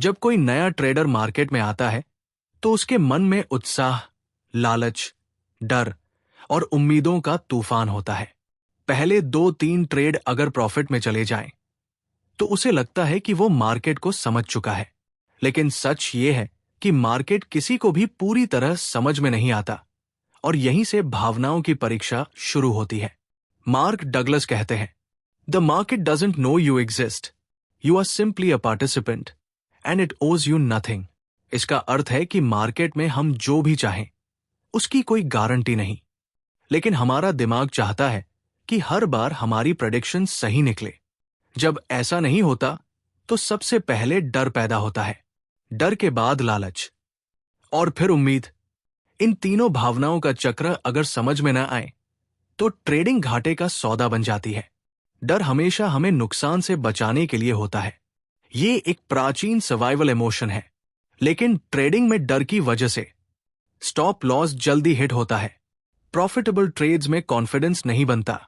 जब कोई नया ट्रेडर मार्केट में आता है तो उसके मन में उत्साह, लालच, डर और उम्मीदों का तूफान होता है। पहले 2-3 ट्रेड अगर प्रॉफिट में चले जाएं, तो उसे लगता है कि वो मार्केट को समझ चुका है। लेकिन सच ये है कि मार्केट किसी को भी पूरी तरह समझ में नहीं आता और यहीं से भावनाओं की परीक्षा शुरू होती है। मार्क डगलस कहते हैं, the market doesn't know you exist, you are simply a participant and it owes you nothing. इसका अर्थ है कि मार्केट में हम जो भी चाहें उसकी कोई गारंटी नहीं, लेकिन हमारा दिमाग चाहता है कि हर बार हमारी प्रेडिक्शन सही निकले। जब ऐसा नहीं होता तो सबसे पहले डर पैदा होता है, डर के बाद लालच और फिर उम्मीद। इन तीनों भावनाओं का चक्र अगर समझ में ना आए तो ट्रेडिंग घाटे का सौदा बन जाती है। डर हमेशा हमें नुकसान से बचाने के लिए होता है। ये एक प्राचीन सर्वाइवल इमोशन है, लेकिन ट्रेडिंग में डर की वजह से स्टॉप लॉस जल्दी हिट होता है। प्रॉफिटेबल ट्रेड्स में कॉन्फिडेंस नहीं बनता,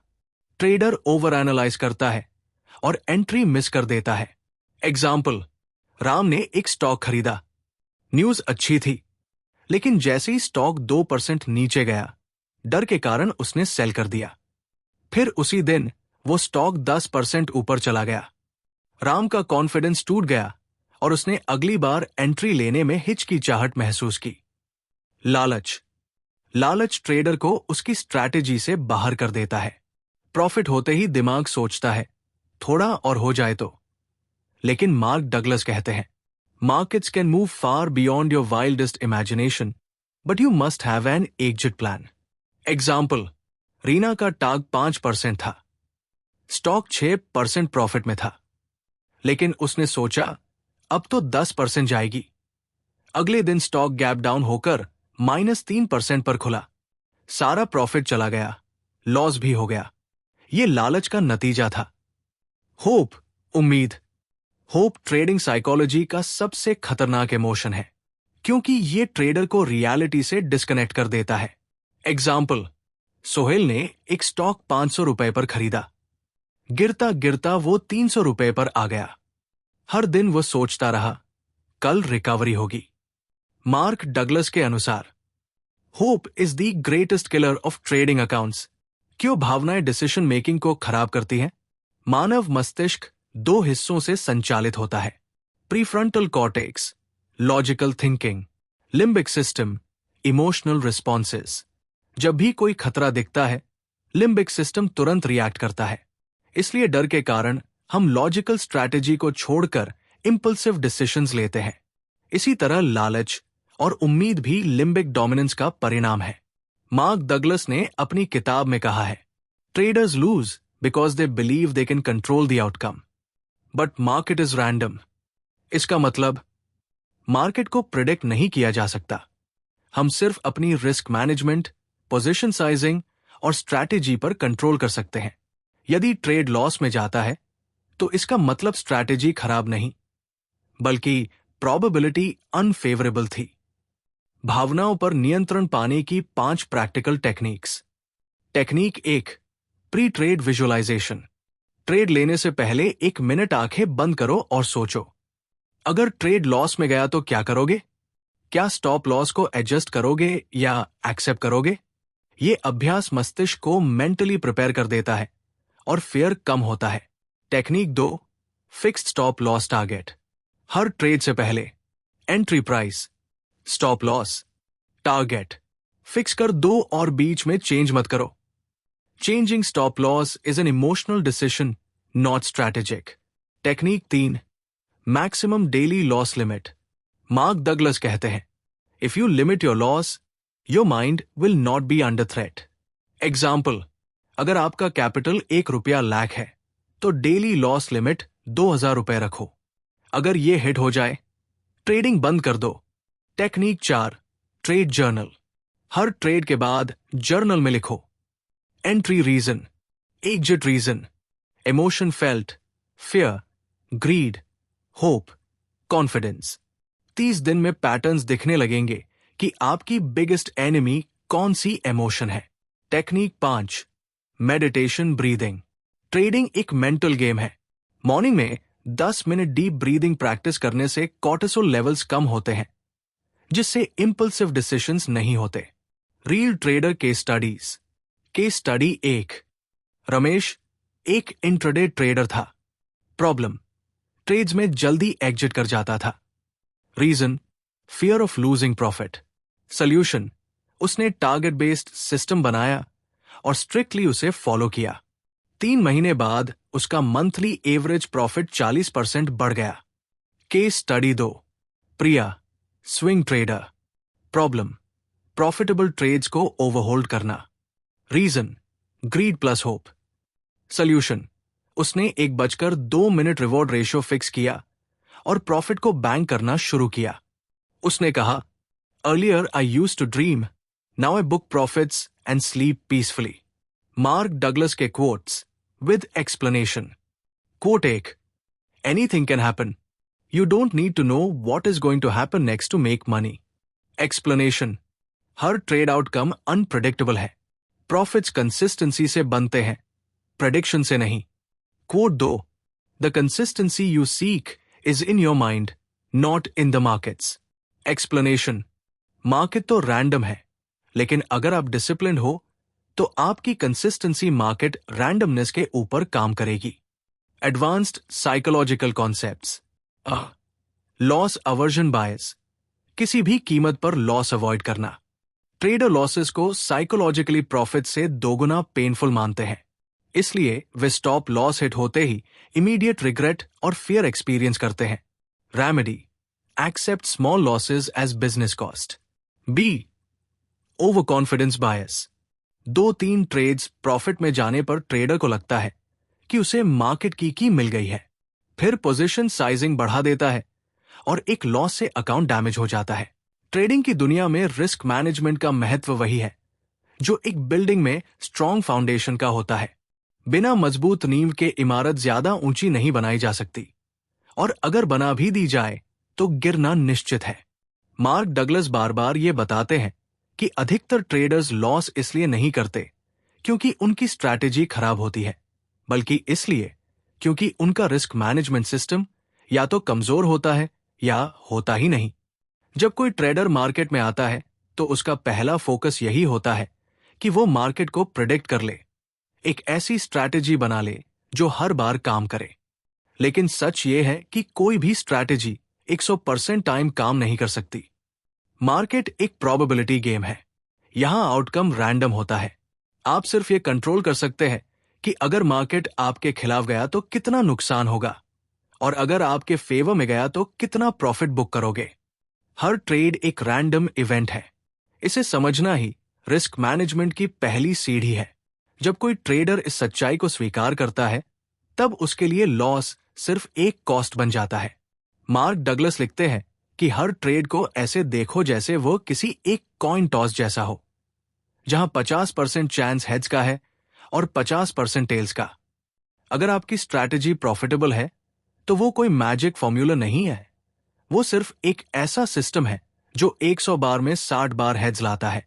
ट्रेडर ओवर एनालाइज करता है और एंट्री मिस कर देता है। एग्जाम्पल, राम ने एक स्टॉक खरीदा, न्यूज अच्छी थी, लेकिन जैसे ही स्टॉक 2% नीचे गया, डर के कारण उसने सेल कर दिया। फिर उसी दिन वो स्टॉक 10% ऊपर चला गया। राम का कॉन्फिडेंस टूट गया और उसने अगली बार एंट्री लेने में हिचकिचाहट महसूस की। लालच ट्रेडर को उसकी स्ट्रैटेजी से बाहर कर देता है। प्रॉफिट होते ही दिमाग सोचता है, थोड़ा और हो जाए तो। लेकिन मार्क डगलस कहते हैं, markets can move far beyond your wildest imagination, but you must have an exit plan. Example, Reena का टाग 5% था, स्टॉक 6% प्रॉफिट में था, लेकिन उसने सोचा अब तो 10% जाएगी। अगले दिन स्टॉक गैप डाउन होकर -3% पर खुला, सारा प्रॉफिट चला गया, लॉस भी हो गया। ये लालच का नतीजा था। उम्मीद। होप ट्रेडिंग साइकोलॉजी का सबसे खतरनाक इमोशन है, क्योंकि ये ट्रेडर को रियलिटी से डिस्कनेक्ट कर देता है। एग्जाम्पल, सोहेल ने एक स्टॉक 500 रुपए पर खरीदा, गिरता गिरता वो 300 रुपए पर आ गया। हर दिन वो सोचता रहा, कल रिकवरी होगी। मार्क डगलस के अनुसार, hope is the greatest killer of trading accounts. क्यों भावनाएं डिसीजन मेकिंग को खराब करती हैं? मानव मस्तिष्क 2 हिस्सों से संचालित होता है, prefrontal cortex, logical thinking, limbic system, emotional responses. जब भी कोई खतरा दिखता है, लिम्बिक सिस्टम तुरंत रिएक्ट करता है। इसलिए डर के कारण हम लॉजिकल स्ट्रैटेजी को छोड़कर इंपल्सिव डिसीजंस लेते हैं। इसी तरह लालच और उम्मीद भी लिम्बिक डोमिनेंस का परिणाम है। मार्क डगलस ने अपनी किताब में कहा है, traders lose because they believe they can control the outcome, but market is random. इसका मतलब, मार्केट को प्रिडिक्ट नहीं किया जा सकता। हम सिर्फ अपनी रिस्क मैनेजमेंट, पोजीशन साइजिंग और स्ट्रैटेजी पर कंट्रोल कर सकते हैं। यदि ट्रेड लॉस में जाता है तो इसका मतलब स्ट्रैटेजी खराब नहीं, बल्कि प्रोबेबिलिटी अनफेवरेबल थी। भावनाओं पर नियंत्रण पाने की 5 practical techniques. Technique 1, pre trade visualization. Trade लेने से पहले 1 मिनट आंखें बंद करो और सोचो, अगर ट्रेड लॉस में गया तो क्या करोगे? क्या स्टॉप लॉस को एडजस्ट करोगे या एक्सेप्ट करोगे? ये अभ्यास मस्तिष्क को मेंटली प्रिपेयर कर देता है और फियर कम होता है। Technique 2, fixed stop loss target. हर ट्रेड से पहले entry price, stop loss, target fix कर दो और बीच में चेंज मत करो। Changing stop loss is an emotional decision, not strategic. Technique 3, maximum daily loss limit. Mark Douglas कहते हैं, if you limit your loss, your mind will not be under threat. Example, अगर आपका कैपिटल 1 रुपया लाख है तो daily loss limit 2000 रुपए रखो। अगर ये हिट हो जाए, ट्रेडिंग बंद कर दो। Technique 4, trade journal. हर ट्रेड के बाद जर्नल में लिखो, entry reason, exit reason, emotion felt, fear, greed, hope, confidence. 30 दिन में पैटर्न्स दिखने लगेंगे कि आपकी बिगेस्ट एनिमी कौन सी इमोशन है। Technique 5, meditation breathing. ट्रेडिंग एक मेंटल गेम है। मॉर्निंग में 10 मिनट डीप ब्रीदिंग प्रैक्टिस करने से कॉर्टिसोल लेवल्स कम होते हैं, जिससे इंपल्सिव डिसीजंस नहीं होते। Real trader case studies. Case study 1। Ramesh एक इंट्राडे ट्रेडर था। प्रॉब्लम, ट्रेड्स में जल्दी एग्जिट कर जाता था। Reason, fear of losing profit. Solution, उसने टारगेट बेस्ड सिस्टम बनाया और स्ट्रिक्टली उसे फॉलो किया। 3 महीने बाद उसका मंथली एवरेज प्रॉफिट 40% बढ़ गया। Case study 2। Priya, swing trader. Problem, profitable trades को ओवरहोल्ड करना। Reason, greed plus hope. Solution, उसने 1:02 रिवॉर्ड रेशियो फिक्स किया और प्रॉफिट को बैंक करना शुरू किया। उसने कहा, earlier I used to dream, now I book profits and sleep peacefully. Mark Douglas के quotes with explanation. Quote 1। Anything can happen, you don't need to know what is going to happen next to make money. Explanation, हर trade outcome unpredictable है। Profits consistency से बनते हैं, prediction से नहीं। Quote 2। The consistency you seek is in your mind, not in the markets. Explanation, market तो random है, लेकिन अगर आप डिसिप्लिन हो तो आपकी कंसिस्टेंसी मार्केट रैंडमनेस के ऊपर काम करेगी। Advanced psychological concepts. Loss aversion bias, किसी भी कीमत पर लॉस अवॉइड करना। ट्रेडर लॉसेस को साइकोलॉजिकली प्रॉफिट से दोगुना पेनफुल मानते हैं, इसलिए वे स्टॉप लॉस हिट होते ही इमीडिएट रिग्रेट और फियर एक्सपीरियंस करते हैं। Remedy, accept small losses as business cost. B, overconfidence bias. 2-3 trades profit में जाने पर ट्रेडर को लगता है कि उसे मार्केट की मिल गई है, फिर पोजीशन साइजिंग बढ़ा देता है और एक लॉस से अकाउंट डैमेज हो जाता है। ट्रेडिंग की दुनिया में रिस्क मैनेजमेंट का महत्व वही है जो एक बिल्डिंग में स्ट्रॉन्ग फाउंडेशन का होता है। बिना मजबूत नींव के इमारत ज्यादा ऊंची नहीं बनाई जा सकती, और अगर बना भी दी जाए तो गिरना निश्चित है। मार्क डगलस बार बार ये बताते हैं कि अधिकतर ट्रेडर्स लॉस इसलिए नहीं करते क्योंकि उनकी स्ट्रैटेजी खराब होती है, बल्कि इसलिए क्योंकि उनका रिस्क मैनेजमेंट सिस्टम या तो कमजोर होता है या होता ही नहीं। जब कोई ट्रेडर मार्केट में आता है तो उसका पहला फोकस यही होता है कि वो मार्केट को प्रिडिक्ट कर ले, एक ऐसी स्ट्रैटेजी बना ले जो हर बार काम करे। लेकिन सच ये है कि कोई भी स्ट्रैटेजी 100% टाइम काम नहीं कर सकती। मार्केट एक प्रोबेबिलिटी गेम है, यहां आउटकम रैंडम होता है। आप सिर्फ ये कंट्रोल कर सकते हैं कि अगर मार्केट आपके खिलाफ गया तो कितना नुकसान होगा, और अगर आपके फेवर में गया तो कितना प्रॉफिट बुक करोगे। हर ट्रेड एक रैंडम इवेंट है, इसे समझना ही रिस्क मैनेजमेंट की पहली सीढ़ी है। जब कोई ट्रेडर इस सच्चाई को स्वीकार करता है, तब उसके लिए लॉस सिर्फ एक कॉस्ट बन जाता है। मार्क डगलस लिखते हैं कि हर ट्रेड को ऐसे देखो जैसे वो किसी एक कॉइन टॉस जैसा हो, जहां 50% चांस हेड्स का है और 50% टेल्स का। अगर आपकी स्ट्रैटेजी प्रॉफिटेबल है तो वो कोई मैजिक फॉर्मूला नहीं है, वो सिर्फ एक ऐसा सिस्टम है जो 100 बार में 60 बार हेड्स लाता है।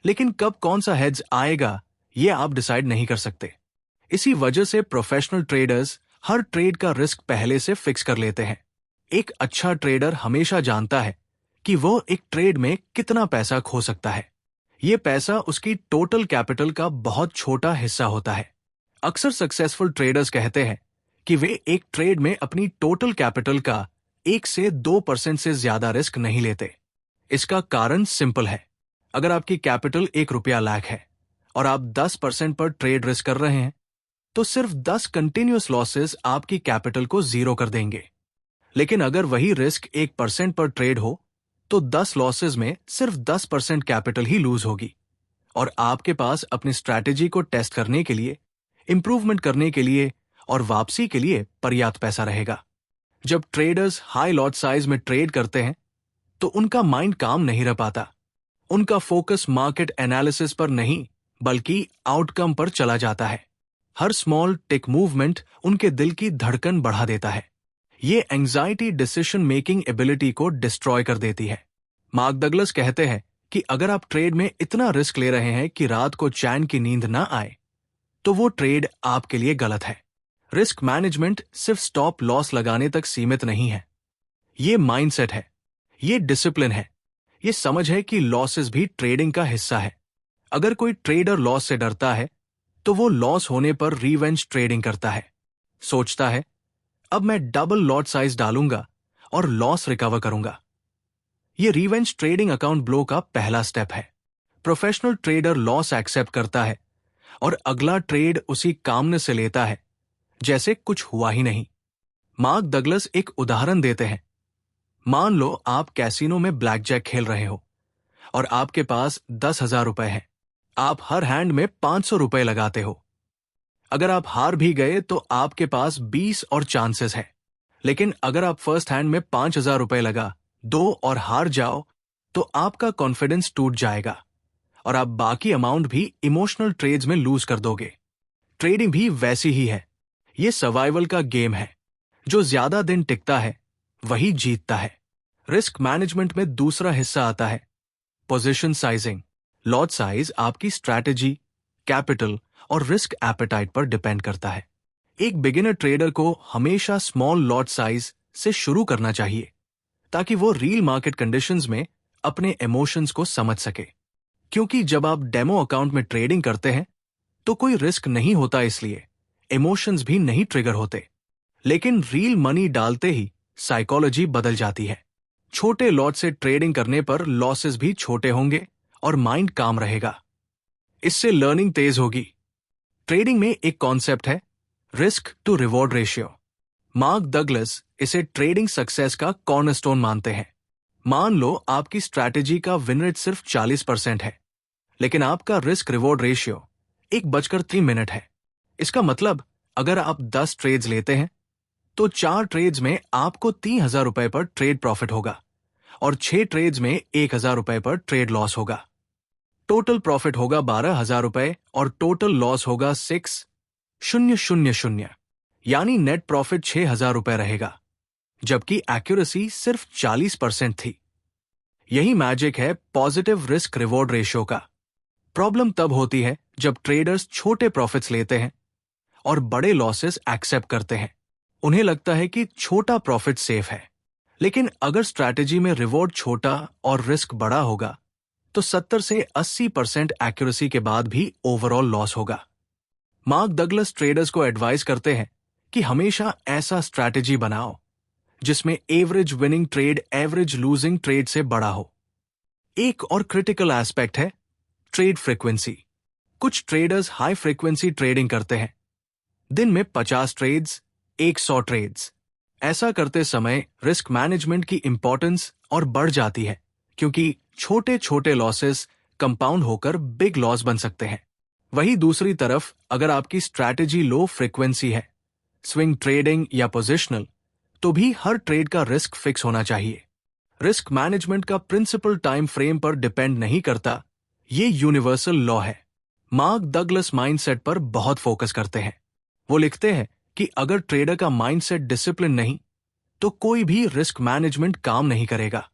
लेकिन कब कौन सा हेड्स आएगा ये आप डिसाइड नहीं कर सकते। इसी वजह से प्रोफेशनल ट्रेडर्स हर ट्रेड का रिस्क पहले से फिक्स कर लेते हैं। एक अच्छा ट्रेडर हमेशा जानता है कि वो एक ट्रेड में कितना पैसा खो सकता है। ये पैसा उसकी टोटल कैपिटल का बहुत छोटा हिस्सा होता है। अक्सर सक्सेसफुल ट्रेडर्स कहते हैं कि वे एक ट्रेड में अपनी टोटल कैपिटल का 1 से 2% से ज्यादा रिस्क नहीं लेते। इसका कारण सिंपल है, अगर आपकी कैपिटल 1 रुपया लाख है और आप 10% पर ट्रेड रिस्क कर रहे हैं, तो सिर्फ 10 कंटिन्यूअस लॉसेस आपकी कैपिटल को जीरो कर देंगे। लेकिन अगर वही रिस्क 1% पर ट्रेड हो, तो 10 लॉसेस में सिर्फ 10% कैपिटल ही लूज होगी, और आपके पास अपनी स्ट्रैटेजी को टेस्ट करने के लिए, इंप्रूवमेंट करने के लिए और वापसी के लिए पर्याप्त पैसा रहेगा। जब ट्रेडर्स हाई लॉट साइज में ट्रेड करते हैं तो उनका माइंड काम नहीं रह पाता। उनका फोकस मार्केट एनालिसिस पर नहीं बल्कि आउटकम पर चला जाता है। हर स्मॉल टिक मूवमेंट उनके दिल की धड़कन बढ़ा देता है। ये एंजाइटी डिसीजन मेकिंग एबिलिटी को डिस्ट्रॉय कर देती है। मार्क डगलस कहते हैं कि अगर आप ट्रेड में इतना रिस्क ले रहे हैं कि रात को चैन की नींद ना आए, तो वो ट्रेड आपके लिए गलत है। रिस्क मैनेजमेंट सिर्फ स्टॉप लॉस लगाने तक सीमित नहीं है। ये माइंडसेट है, ये डिसिप्लिन है, ये समझ है कि लॉसेस भी ट्रेडिंग का हिस्सा है। अगर कोई ट्रेडर लॉस से डरता है तो वो लॉस होने पर रिवेंज ट्रेडिंग करता है। सोचता है अब मैं डबल लॉट साइज डालूंगा और लॉस रिकवर करूंगा। ये रिवेंज ट्रेडिंग अकाउंट ब्लो का पहला स्टेप है। प्रोफेशनल ट्रेडर लॉस एक्सेप्ट करता है और अगला ट्रेड उसी कामनेस से लेता है जैसे कुछ हुआ ही नहीं। मार्क डगलस एक उदाहरण देते हैं। मान लो आप कैसीनो में ब्लैक जैक खेल रहे हो और आपके पास 10,000 रुपए हैं। आप हर हैंड में 500 रुपए लगाते हो। अगर आप हार भी गए तो आपके पास 20 और चांसेस है। लेकिन अगर आप फर्स्ट हैंड में 5,000 रुपए लगा दो और हार जाओ तो आपका कॉन्फिडेंस टूट जाएगा और आप बाकी अमाउंट भी इमोशनल ट्रेड्स में लूज कर दोगे। ट्रेडिंग भी वैसी ही है। ये सर्वाइवल का गेम है। जो ज्यादा दिन टिकता है वही जीतता है। रिस्क मैनेजमेंट में दूसरा हिस्सा आता है पोजीशन साइजिंग। लॉट साइज आपकी स्ट्रैटेजी, कैपिटल और रिस्क एपेटाइट पर डिपेंड करता है। एक बिगिनर ट्रेडर को हमेशा स्मॉल लॉट साइज से शुरू करना चाहिए ताकि वो रियल मार्केट कंडीशंस में अपने इमोशंस को समझ सके। क्योंकि जब आप डेमो अकाउंट में ट्रेडिंग करते हैं तो कोई रिस्क नहीं होता, इसलिए इमोशंस भी नहीं ट्रिगर होते। लेकिन रियल मनी डालते ही साइकोलॉजी बदल जाती है। छोटे लॉट से ट्रेडिंग करने पर लॉसेस भी छोटे होंगे और माइंड काम रहेगा। इससे लर्निंग तेज होगी। ट्रेडिंग में एक कॉन्सेप्ट है risk to reward ratio. Mark Douglas इसे ट्रेडिंग सक्सेस का कॉर्नरस्टोन मानते हैं। मान लो आपकी स्ट्रैटेजी का विन रेट सिर्फ 40% है, लेकिन आपका रिस्क रिवॉर्ड रेशियो 1:3 है। इसका मतलब अगर आप 10 ट्रेड्स लेते हैं तो 4 ट्रेड्स में आपको 3,000 रुपए पर ट्रेड प्रॉफिट होगा और 6 ट्रेड्स में 1,000 रुपए पर ट्रेड लॉस होगा। टोटल प्रॉफिट होगा 12,000 रुपए और टोटल लॉस होगा 6,000, यानी नेट प्रॉफिट 6,000 रुपए रहेगा, जबकि एक्यूरेसी सिर्फ 40% थी। यही मैजिक है पॉजिटिव रिस्क रिवॉर्ड रेशियो का। प्रॉब्लम तब होती है जब ट्रेडर्स छोटे प्रॉफिट्स लेते हैं और बड़े लॉसेस एक्सेप्ट करते हैं। उन्हें लगता है कि छोटा प्रॉफिट सेफ है, लेकिन अगर स्ट्रैटेजी में रिवॉर्ड छोटा और रिस्क बड़ा होगा तो 70 से 80% एक्यूरेसी के बाद भी ओवरऑल लॉस होगा। मार्क डगलस ट्रेडर्स को एडवाइस करते हैं कि हमेशा ऐसा स्ट्रैटेजी बनाओ जिसमें average winning trade average losing trade से बड़ा हो। एक और क्रिटिकल एस्पेक्ट है ट्रेड फ्रीक्वेंसी। कुछ ट्रेडर्स हाई फ्रीक्वेंसी ट्रेडिंग करते हैं, दिन में 50 ट्रेड्स, 100 ट्रेड्स। ऐसा करते समय रिस्क मैनेजमेंट की इंपॉर्टेंस और बढ़ जाती है, क्योंकि छोटे छोटे लॉसेस कंपाउंड होकर बिग लॉस बन सकते हैं। वहीं दूसरी तरफ अगर आपकी स्ट्रैटेजी लो फ्रीक्वेंसी है, स्विंग ट्रेडिंग या पोजिशनल, तो भी हर ट्रेड का रिस्क फिक्स होना चाहिए। रिस्क मैनेजमेंट का प्रिंसिपल टाइम फ्रेम पर डिपेंड नहीं करता, ये यूनिवर्सल लॉ है। मार्क डगलस माइंडसेट पर बहुत फोकस करते हैं। वो लिखते हैं कि अगर ट्रेडर का माइंडसेट डिसिप्लिन नहीं तो कोई भी रिस्क मैनेजमेंट काम नहीं करेगा।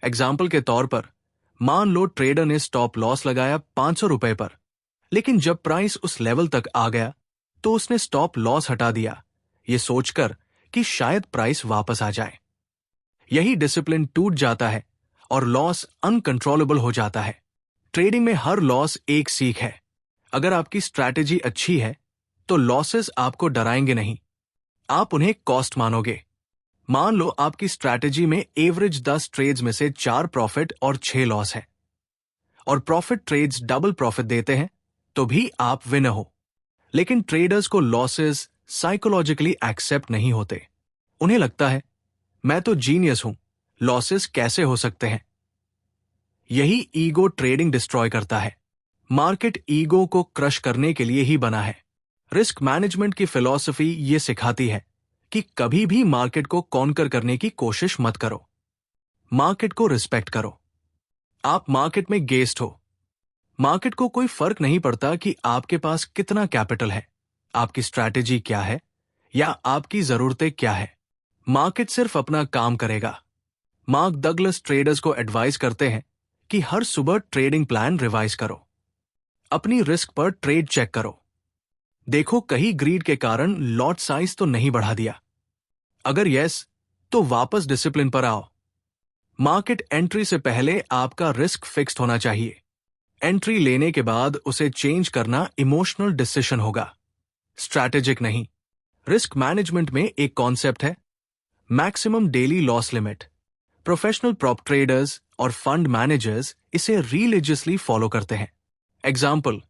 एग्जाम्पल के तौर पर मान लो ट्रेडर ने स्टॉप लॉस लगाया 500 रुपए पर, लेकिन जब प्राइस उस लेवल तक आ गया तो उसने स्टॉप लॉस हटा दिया, ये सोचकर कि शायद प्राइस वापस आ जाए। यही डिसिप्लिन टूट जाता है और लॉस अनकंट्रोलेबल हो जाता है। ट्रेडिंग में हर लॉस एक सीख है। अगर आपकी स्ट्रैटेजी अच्छी है तो लॉसेस आपको डराएंगे नहीं, आप उन्हें कॉस्ट मानोगे। मान लो आपकी स्ट्रैटेजी में एवरेज 10 ट्रेड्स में से 4 प्रॉफिट और 6 लॉस है और प्रॉफिट ट्रेड्स डबल प्रॉफिट देते हैं तो भी आप विनर हो। लेकिन ट्रेडर्स को लॉसेस साइकोलॉजिकली एक्सेप्ट नहीं होते। उन्हें लगता है मैं तो जीनियस हूं, लॉसेस कैसे हो सकते हैं। यही ईगो ट्रेडिंग डिस्ट्रॉय करता है। मार्केट ईगो को क्रश करने के लिए ही बना है। रिस्क मैनेजमेंट की फिलॉसफी ये सिखाती है कि कभी भी मार्केट को कॉन्कर करने की कोशिश मत करो। मार्केट को रिस्पेक्ट करो। आप मार्केट में गेस्ट हो। मार्केट को कोई फर्क नहीं पड़ता कि आपके पास कितना कैपिटल है, आपकी स्ट्रैटेजी क्या है या आपकी जरूरतें क्या है। मार्केट सिर्फ अपना काम करेगा। मार्क डगलस ट्रेडर्स को एडवाइस करते हैं कि हर सुबह ट्रेडिंग प्लान रिवाइज करो। अपनी रिस्क पर ट्रेड चेक करो। देखो कहीं ग्रीड के कारण लॉट साइज तो नहीं बढ़ा दिया। अगर यस, तो वापस डिसिप्लिन पर आओ। मार्केट एंट्री से पहले आपका रिस्क फिक्स्ड होना चाहिए। एंट्री लेने के बाद उसे चेंज करना इमोशनल डिसीजन होगा, स्ट्रैटेजिक नहीं। रिस्क मैनेजमेंट में एक कॉन्सेप्ट है, maximum daily loss limit. Professional prop traders और फंड मैनेजर्स इसे रिलीजियसली फॉलो करते हैं। एग्जाम्पल,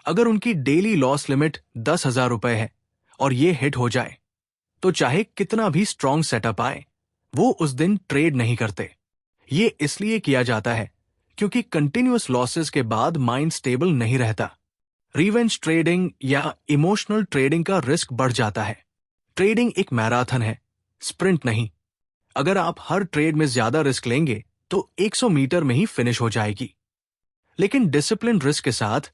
अगर उनकी डेली लॉस लिमिट 10,000 रुपए है और ये हिट हो जाए, तो चाहे कितना भी स्ट्रॉन्ग सेटअप आए, वो उस दिन ट्रेड नहीं करते। ये इसलिए किया जाता है क्योंकि कंटिन्यूअस लॉसेस के बाद माइंड स्टेबल नहीं रहता। रिवेंज ट्रेडिंग या इमोशनल ट्रेडिंग का रिस्क बढ़ जाता है। ट्रेडिंग एक मैराथन है, स्प्रिंट नहीं। अगर आप हर ट्रेड में ज्यादा रिस्क लेंगे तो 100 मीटर में ही फिनिश हो जाएगी। लेकिन डिसिप्लिन रिस्क के साथ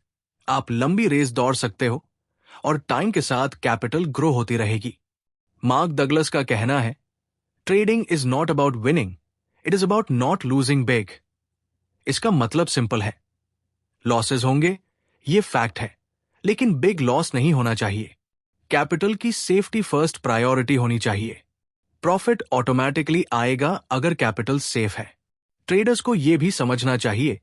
आप लंबी रेस दौड़ सकते हो और टाइम के साथ कैपिटल ग्रो होती रहेगी। मार्क डगलस का कहना है, trading is not about winning, it is about not losing big. इसका मतलब सिंपल है, लॉसेस होंगे, ये फैक्ट है, लेकिन बिग लॉस नहीं होना चाहिए। कैपिटल की सेफ्टी फर्स्ट प्रायोरिटी होनी चाहिए। प्रॉफिट ऑटोमेटिकली आएगा अगर कैपिटल सेफ है। ट्रेडर्स को यह भी समझना चाहिए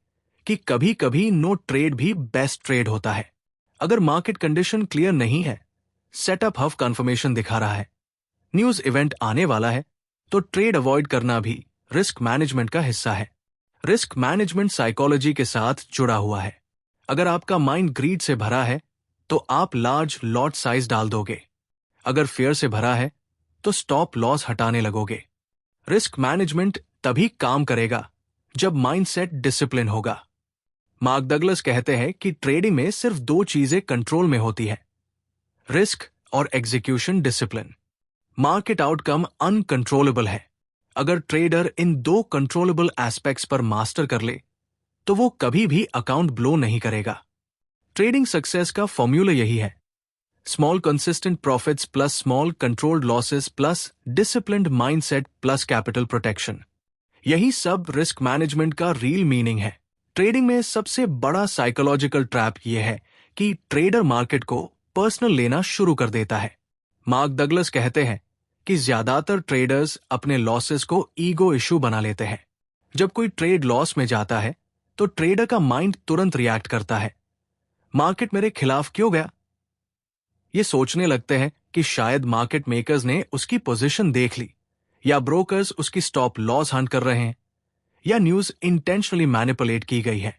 कि कभी कभी नो ट्रेड भी बेस्ट ट्रेड होता है। अगर मार्केट कंडीशन क्लियर नहीं है, सेटअप हफ कंफर्मेशन दिखा रहा है, न्यूज इवेंट आने वाला है, तो ट्रेड अवॉइड करना भी रिस्क मैनेजमेंट का हिस्सा है। रिस्क मैनेजमेंट साइकोलॉजी के साथ जुड़ा हुआ है। अगर आपका माइंड ग्रीड से भरा है तो आप लार्ज लॉट साइज डाल दोगे। अगर फियर से भरा है तो स्टॉप लॉस हटाने लगोगे। रिस्क मैनेजमेंट तभी काम करेगा जब माइंडसेट डिसिप्लिन होगा। मार्क डगलस कहते हैं कि ट्रेडिंग में सिर्फ दो चीजें कंट्रोल में होती है, रिस्क और execution discipline. Market outcome uncontrollable है। अगर ट्रेडर इन दो कंट्रोलेबल एस्पेक्ट्स पर मास्टर कर ले तो वो कभी भी अकाउंट ब्लो नहीं करेगा। ट्रेडिंग सक्सेस का फॉर्मूला यही है, small consistent profits plus small controlled losses plus disciplined mindset plus capital protection. यही सब रिस्क मैनेजमेंट का रियल मीनिंग है। ट्रेडिंग में सबसे बड़ा साइकोलॉजिकल ट्रैप यह है कि ट्रेडर मार्केट को पर्सनल लेना शुरू कर देता है। मार्क डगलस कहते हैं कि ज्यादातर ट्रेडर्स अपने लॉसेस को ईगो इशू बना लेते हैं। जब कोई ट्रेड लॉस में जाता है तो ट्रेडर का माइंड तुरंत रिएक्ट करता है, मार्केट मेरे खिलाफ क्यों गया? ये सोचने लगते हैं कि शायद मार्केट मेकर्स ने उसकी पोजीशन देख ली, या ब्रोकर्स उसकी स्टॉप लॉस हंट कर रहे हैं, या न्यूज इंटेंशनली मैनिपुलेट की गई है।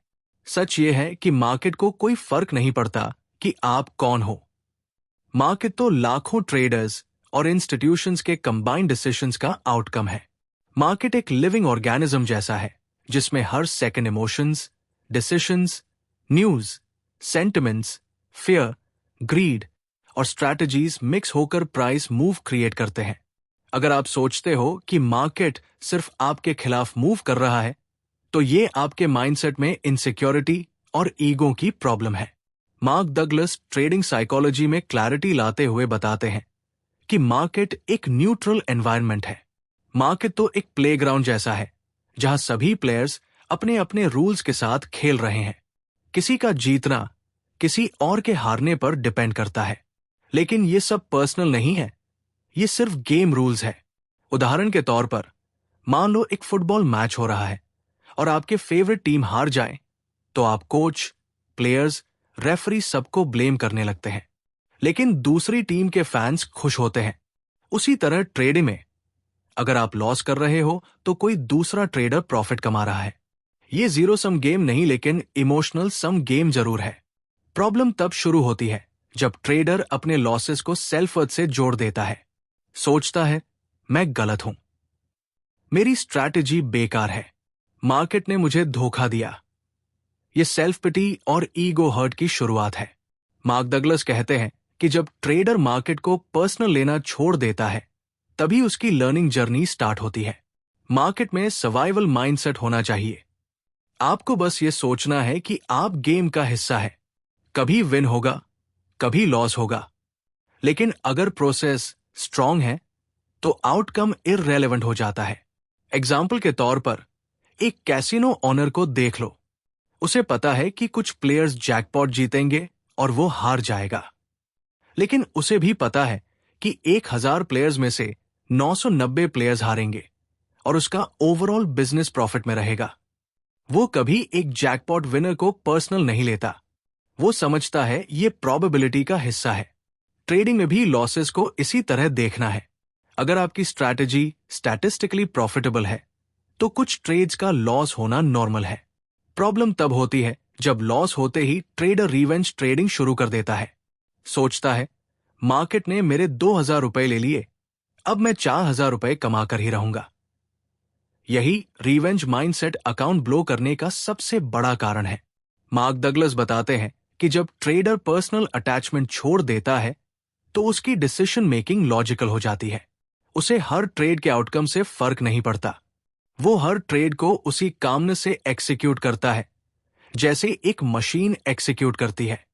सच ये है कि मार्केट को कोई फर्क नहीं पड़ता कि आप कौन हो। मार्केट तो लाखों ट्रेडर्स और इंस्टीट्यूशंस के कंबाइंड डिसीजंस का आउटकम है। मार्केट एक लिविंग ऑर्गेनिज्म जैसा है जिसमें हर second emotions, decisions, news, sentiments, fear, greed और स्ट्रैटेजीज मिक्स होकर प्राइस मूव क्रिएट करते हैं। अगर आप सोचते हो कि मार्केट सिर्फ आपके खिलाफ मूव कर रहा है, तो ये आपके माइंडसेट में इनसिक्योरिटी और ईगो की प्रॉब्लम है। मार्क डगलस ट्रेडिंग साइकोलॉजी में क्लैरिटी लाते हुए बताते हैं कि मार्केट एक न्यूट्रल एनवायरनमेंट है। मार्केट तो एक प्लेग्राउंड जैसा है जहां सभी प्लेयर्स अपने अपने रूल्स के साथ खेल रहे हैं। किसी का जीतना किसी और के हारने पर डिपेंड करता है, लेकिन ये सब पर्सनल नहीं है, ये सिर्फ गेम रूल्स है। उदाहरण के तौर पर, मान लो एक फुटबॉल मैच हो रहा है और आपके फेवरेट टीम हार जाए, तो आप कोच, प्लेयर्स, रेफरी सबको ब्लेम करने लगते हैं, लेकिन दूसरी टीम के फैंस खुश होते हैं। उसी तरह ट्रेडिंग में अगर आप लॉस कर रहे हो तो कोई दूसरा ट्रेडर प्रॉफिट कमा रहा है। ये जीरो सम गेम नहीं, लेकिन इमोशनल सम गेम जरूर है। प्रॉब्लम तब शुरू होती है जब ट्रेडर अपने लॉसेस को सेल्फ वर्थ से जोड़ देता है। सोचता है, मैं गलत हूं, मेरी स्ट्रैटेजी बेकार है, मार्केट ने मुझे धोखा दिया। ये सेल्फ पिटी और ईगो हर्ट की शुरुआत है। मार्क डगलस कहते हैं कि जब ट्रेडर मार्केट को पर्सनल लेना छोड़ देता है, तभी उसकी लर्निंग जर्नी स्टार्ट होती है। मार्केट में सर्वाइवल माइंडसेट होना चाहिए। आपको बस ये सोचना है कि आप गेम का हिस्सा है, कभी विन होगा, कभी लॉस होगा, लेकिन अगर प्रोसेस स्ट्रांग है तो आउटकम इररेलेवेंट हो जाता है। एग्जाम्पल के तौर पर, एक कैसीनो ओनर को देख लो। उसे पता है कि कुछ प्लेयर्स जैकपॉट जीतेंगे और वो हार जाएगा, लेकिन उसे भी पता है कि 1000 प्लेयर्स में से 990 प्लेयर्स हारेंगे और उसका ओवरऑल बिजनेस प्रॉफिट में रहेगा। वो कभी एक जैकपॉट विनर को पर्सनल नहीं लेता। वो समझता है ये प्रोबेबिलिटी का हिस्सा है। ट्रेडिंग में भी लॉसेस को इसी तरह देखना है। अगर आपकी स्ट्रैटेजी स्टैटिस्टिकली प्रॉफिटेबल है तो कुछ ट्रेड्स का लॉस होना नॉर्मल है। प्रॉब्लम तब होती है जब लॉस होते ही ट्रेडर रिवेंज ट्रेडिंग शुरू कर देता है। सोचता है मार्केट ने मेरे 2000 रुपए ले लिए, अब मैं 4000 रुपए कमा कर ही रहूंगा। यही रिवेंज माइंडसेट अकाउंट ब्लो करने का सबसे बड़ा कारण है। मार्क डगलस बताते हैं कि जब ट्रेडर पर्सनल अटैचमेंट छोड़ देता है तो उसकी डिसीजन मेकिंग लॉजिकल हो जाती है। उसे हर ट्रेड के आउटकम से फर्क नहीं पड़ता। वो हर ट्रेड को उसी कामनेस से एक्सिक्यूट करता है जैसे एक मशीन एक्सिक्यूट करती है।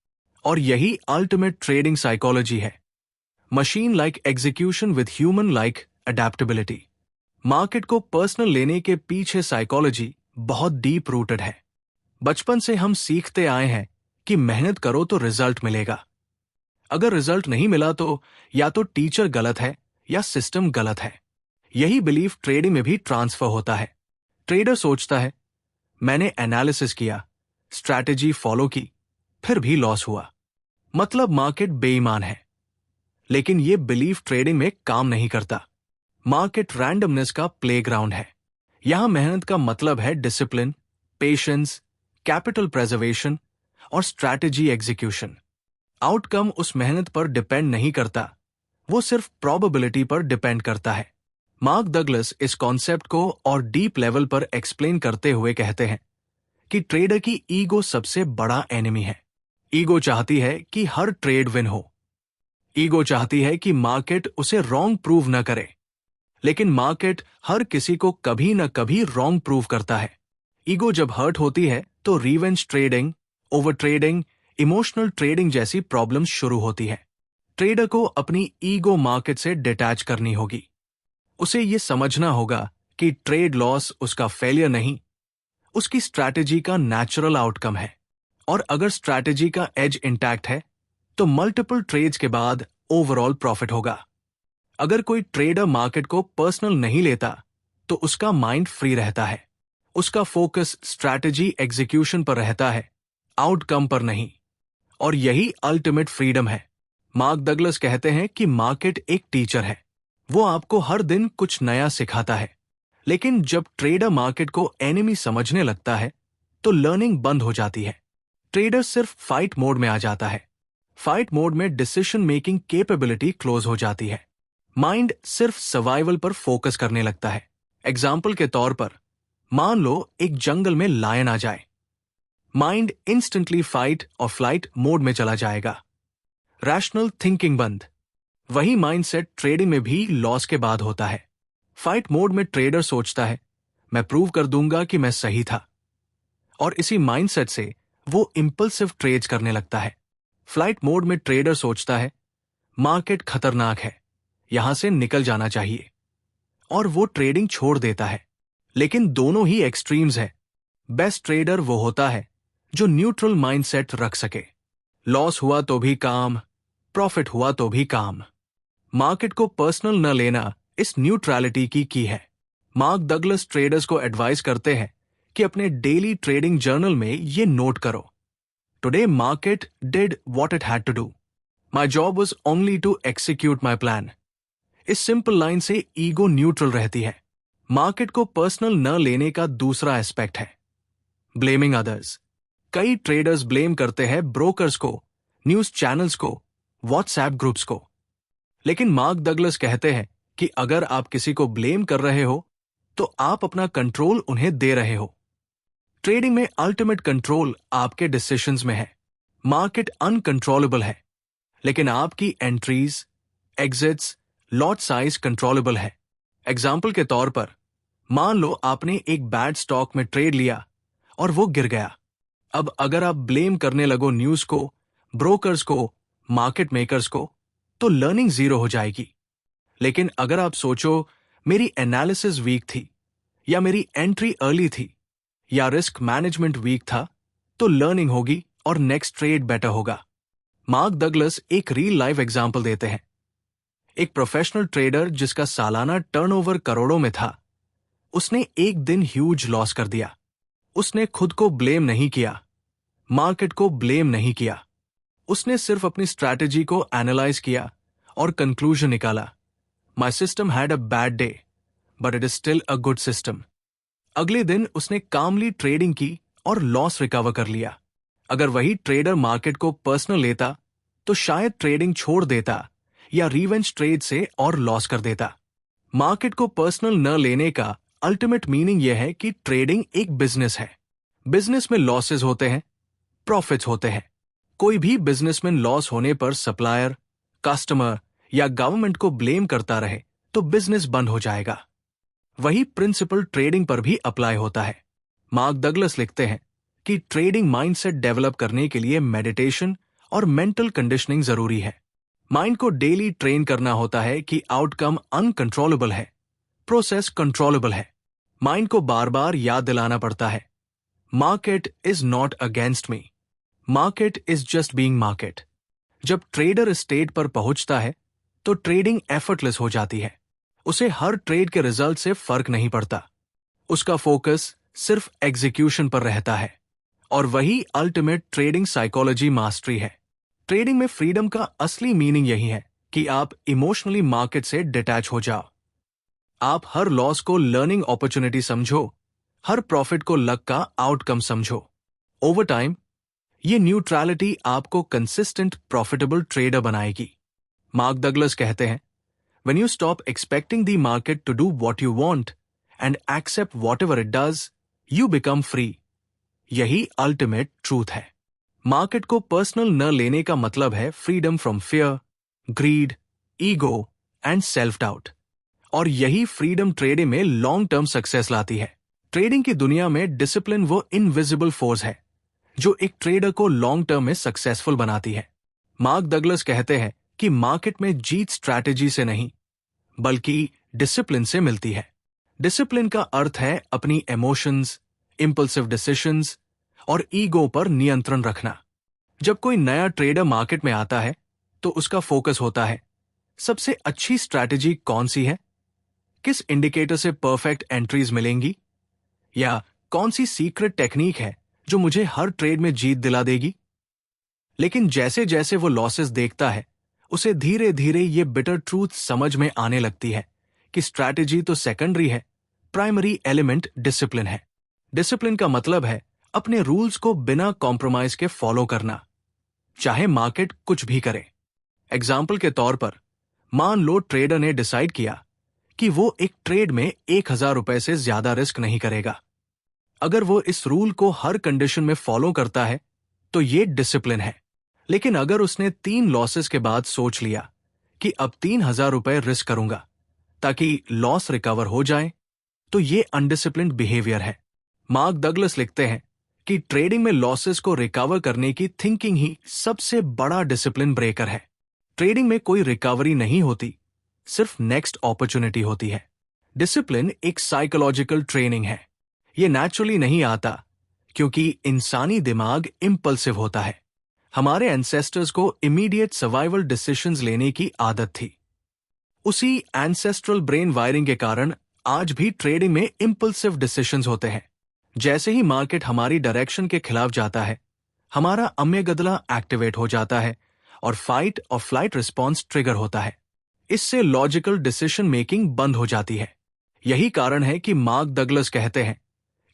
और यही अल्टीमेट ट्रेडिंग साइकोलॉजी है। Machine like execution with human like adaptability. Market को पर्सनल लेने के पीछे साइकोलॉजी बहुत डीप रूटेड है। बचपन से हम सीखते आए हैं कि मेहनत करो तो रिजल्ट मिलेगा। अगर रिजल्ट नहीं मिला तो या तो टीचर गलत है या सिस्टम गलत है। यही बिलीफ ट्रेडिंग में भी ट्रांसफर होता है। ट्रेडर सोचता है मैंने एनालिसिस किया, स्ट्रैटेजी फॉलो की, फिर भी लॉस हुआ, मतलब मार्केट बेईमान है। लेकिन यह बिलीफ ट्रेडिंग में काम नहीं करता। मार्केट रैंडमनेस का प्लेग्राउंड है। यहां मेहनत का मतलब है डिसिप्लिन, पेशेंस, कैपिटल प्रेजर्वेशन और स्ट्रैटेजी एग्जीक्यूशन। आउटकम उस मेहनत पर डिपेंड नहीं करता, वो सिर्फ प्रोबेबिलिटी पर डिपेंड करता है। मार्क डगलस इस कॉन्सेप्ट को और डीप लेवल पर एक्सप्लेन करते हुए कहते हैं कि ट्रेडर की ईगो सबसे बड़ा एनिमी है। ईगो चाहती है कि हर ट्रेड विन हो। ईगो चाहती है कि मार्केट उसे रॉन्ग प्रूव न करे। लेकिन मार्केट हर किसी को कभी न कभी रॉन्ग प्रूव करता है। ईगो जब हर्ट होती है तो revenge trading, over trading, emotional trading जैसी प्रॉब्लम्स शुरू होती है। ट्रेडर को अपनी ईगो मार्केट से डिटैच करनी होगी। उसे ये समझना होगा कि ट्रेड लॉस उसका फेलियर नहीं, उसकी स्ट्रैटेजी का नेचुरल आउटकम है। और अगर स्ट्रैटेजी का एज इंटैक्ट है तो मल्टीपल ट्रेड्स के बाद ओवरऑल प्रॉफिट होगा। अगर कोई ट्रेडर मार्केट को पर्सनल नहीं लेता तो उसका माइंड फ्री रहता है। उसका फोकस स्ट्रैटेजी एग्जीक्यूशन पर रहता है, आउटकम पर नहीं। और यही अल्टीमेट फ्रीडम है। मार्क डगलस कहते हैं कि मार्केट एक टीचर है। वो आपको हर दिन कुछ नया सिखाता है। लेकिन जब ट्रेडर मार्केट को एनिमी समझने लगता है तो लर्निंग बंद हो जाती है। ट्रेडर सिर्फ फाइट मोड में आ जाता है। फाइट मोड में डिसीजन मेकिंग कैपेबिलिटी क्लोज हो जाती है। माइंड सिर्फ सर्वाइवल पर फोकस करने लगता है। एग्जाम्पल के तौर पर मान लो एक जंगल में लायन आ जाए। माइंड इंस्टेंटली फाइट और फ्लाइट मोड में चला जाएगा। रैशनल थिंकिंग बंद। वही माइंडसेट ट्रेडिंग में भी लॉस के बाद होता है। फाइट मोड में ट्रेडर सोचता है मैं प्रूव कर दूंगा कि मैं सही था, और इसी माइंडसेट से वो इंपल्सिव ट्रेड्स करने लगता है। फ्लाइट मोड में ट्रेडर सोचता है मार्केट खतरनाक है, यहां से निकल जाना चाहिए, और वो ट्रेडिंग छोड़ देता है। लेकिन दोनों ही एक्सट्रीम्स है। बेस्ट ट्रेडर वो होता है जो न्यूट्रल माइंडसेट रख सके। लॉस हुआ तो भी काम, प्रॉफिट हुआ तो भी काम। मार्केट को पर्सनल न लेना इस न्यूट्रलिटी की है। मार्क डगलस ट्रेडर्स को एडवाइस करते हैं कि अपने डेली ट्रेडिंग जर्नल में ये नोट करो, today market did what it had to do, my job was only to execute my plan. इस सिंपल लाइन से ईगो न्यूट्रल रहती है। मार्केट को पर्सनल न लेने का दूसरा एस्पेक्ट है ब्लेमिंग अदर्स। कई ट्रेडर्स ब्लेम करते हैं ब्रोकर्स को, न्यूज चैनल्स को, व्हाट्सएप ग्रुप्स को। लेकिन मार्क डगलस कहते हैं कि अगर आप किसी को ब्लेम कर रहे हो तो आप अपना कंट्रोल उन्हें दे रहे हो। ट्रेडिंग में अल्टीमेट कंट्रोल आपके डिसीजंस में है। मार्केट अनकंट्रोलेबल है, लेकिन आपकी entries, exits, lot size controllable है। एग्जाम्पल के तौर पर मान लो आपने एक बैड स्टॉक में ट्रेड लिया और वो गिर गया। अब अगर आप ब्लेम करने लगो न्यूज को, ब्रोकर्स को, मार्केट मेकर्स को, तो लर्निंग जीरो हो जाएगी। लेकिन अगर आप सोचो मेरी एनालिसिस वीक थी, या मेरी एंट्री अर्ली थी, या रिस्क मैनेजमेंट वीक था, तो लर्निंग होगी और नेक्स्ट ट्रेड बेटर होगा। मार्क डगलस एक रियल लाइफ एग्जाम्पल देते हैं। एक प्रोफेशनल ट्रेडर जिसका सालाना टर्नओवर करोड़ों में था, उसने एक दिन ह्यूज लॉस कर दिया। उसने खुद को ब्लेम नहीं किया, मार्केट को ब्लेम नहीं किया। उसने सिर्फ अपनी स्ट्रैटेजी को एनालाइज किया और कंक्लूजन निकाला, my system had a bad day but it is still a good system. अगले दिन उसने कामली ट्रेडिंग की और लॉस रिकवर कर लिया। अगर वही ट्रेडर मार्केट को पर्सनल लेता तो शायद ट्रेडिंग छोड़ देता या रिवेंज ट्रेड से और लॉस कर देता। मार्केट को पर्सनल न लेने का अल्टीमेट मीनिंग यह है कि ट्रेडिंग एक बिजनेस है। बिजनेस में लॉसेस होते हैं, प्रॉफिट्स होते हैं। कोई भी बिजनेसमैन लॉस होने पर सप्लायर, कस्टमर या गवर्नमेंट को ब्लेम करता रहे तो बिजनेस बंद हो जाएगा। वही प्रिंसिपल ट्रेडिंग पर भी अप्लाई होता है। मार्क डगलस लिखते हैं कि ट्रेडिंग माइंडसेट डेवलप करने के लिए मेडिटेशन और मेंटल कंडीशनिंग जरूरी है। माइंड को डेली ट्रेन करना होता है कि आउटकम अनकंट्रोलेबल है, प्रोसेस कंट्रोलेबल है। माइंड को बार बार याद दिलाना पड़ता है, market is not against me, market is just being market. जब ट्रेडर इस स्टेट पर पहुंचता है तो ट्रेडिंग एफर्टलेस हो जाती है। उसे हर ट्रेड के रिजल्ट से फर्क नहीं पड़ता। उसका फोकस सिर्फ एग्जीक्यूशन पर रहता है। और वही अल्टीमेट ट्रेडिंग साइकोलॉजी मास्टरी है। ट्रेडिंग में फ्रीडम का असली मीनिंग यही है कि आप इमोशनली मार्केट से डिटैच हो जाओ। आप हर लॉस को लर्निंग अपॉर्चुनिटी समझो, हर प्रॉफिट को लक का आउटकम समझो। ओवर टाइम ये न्यूट्रलिटी आपको कंसिस्टेंट प्रॉफिटेबल ट्रेडर बनाएगी। मार्क डगलस कहते हैं, When you stop expecting the market to do what you want and accept whatever it does, you become free. यही अल्टीमेट ट्रूथ है। Market को personal न लेने का मतलब है freedom from fear, greed, ego and self doubt. और यही फ्रीडम ट्रेडिंग में लॉन्ग टर्म सक्सेस लाती है। ट्रेडिंग की दुनिया में डिसिप्लिन वो इनविजिबल फोर्स है जो एक ट्रेडर को लॉन्ग टर्म में सक्सेसफुल बनाती है। मार्क डगलस कहते हैं कि मार्केट में जीत स्ट्रैटेजी से नहीं बल्कि डिसिप्लिन से मिलती है। डिसिप्लिन का अर्थ है अपनी इमोशंस, इंपल्सिव डिसीजंस और ईगो पर नियंत्रण रखना। जब कोई नया ट्रेडर मार्केट में आता है तो उसका फोकस होता है, सबसे अच्छी स्ट्रैटेजी कौन सी है, किस इंडिकेटर से परफेक्ट एंट्रीज मिलेंगी, या कौन सी सीक्रेट टेक्निक है जो मुझे हर ट्रेड में जीत दिला देगी। लेकिन जैसे जैसे वो लॉसेस देखता है उसे धीरे धीरे ये बिटर ट्रूथ समझ में आने लगती है कि स्ट्रैटेजी तो सेकेंडरी है, प्राइमरी एलिमेंट डिसिप्लिन है। डिसिप्लिन का मतलब है अपने रूल्स को बिना कॉम्प्रोमाइज के फॉलो करना, चाहे मार्केट कुछ भी करे। एग्जाम्पल के तौर पर मान लो ट्रेडर ने डिसाइड किया कि वो एक ट्रेड में 1000 रुपए से ज्यादा रिस्क नहीं करेगा। अगर वो इस रूल को हर कंडीशन में फॉलो करता है तो ये डिसिप्लिन है। लेकिन अगर उसने 3 लॉसेस के बाद सोच लिया कि अब 3000 रुपए रिस्क करूंगा ताकि लॉस रिकवर हो जाए, तो ये अनडिसिप्लिन्ड बिहेवियर है। मार्क डगलस लिखते हैं कि ट्रेडिंग में लॉसेस को रिकवर करने की थिंकिंग ही सबसे बड़ा डिसिप्लिन ब्रेकर है। ट्रेडिंग में कोई रिकवरी नहीं होती, सिर्फ नेक्स्ट अपॉर्चुनिटी होती है। डिसिप्लिन एक साइकोलॉजिकल ट्रेनिंग है। ये नेचुरली नहीं आता क्योंकि इंसानी दिमाग इंपल्सिव होता है। हमारे एंसेस्टर्स को इमीडिएट सर्वाइवल डिसीजंस लेने की आदत थी। उसी एंसेस्ट्रल ब्रेन वायरिंग के कारण आज भी ट्रेडिंग में इंपल्सिव डिसीजंस होते हैं। जैसे ही मार्केट हमारी डायरेक्शन के खिलाफ जाता है, हमारा अम्यगदला एक्टिवेट हो जाता है और फाइट और फ्लाइट रिस्पॉन्स ट्रिगर होता है। इससे लॉजिकल डिसीजन मेकिंग बंद हो जाती है। यही कारण है कि मार्क डगलस कहते हैं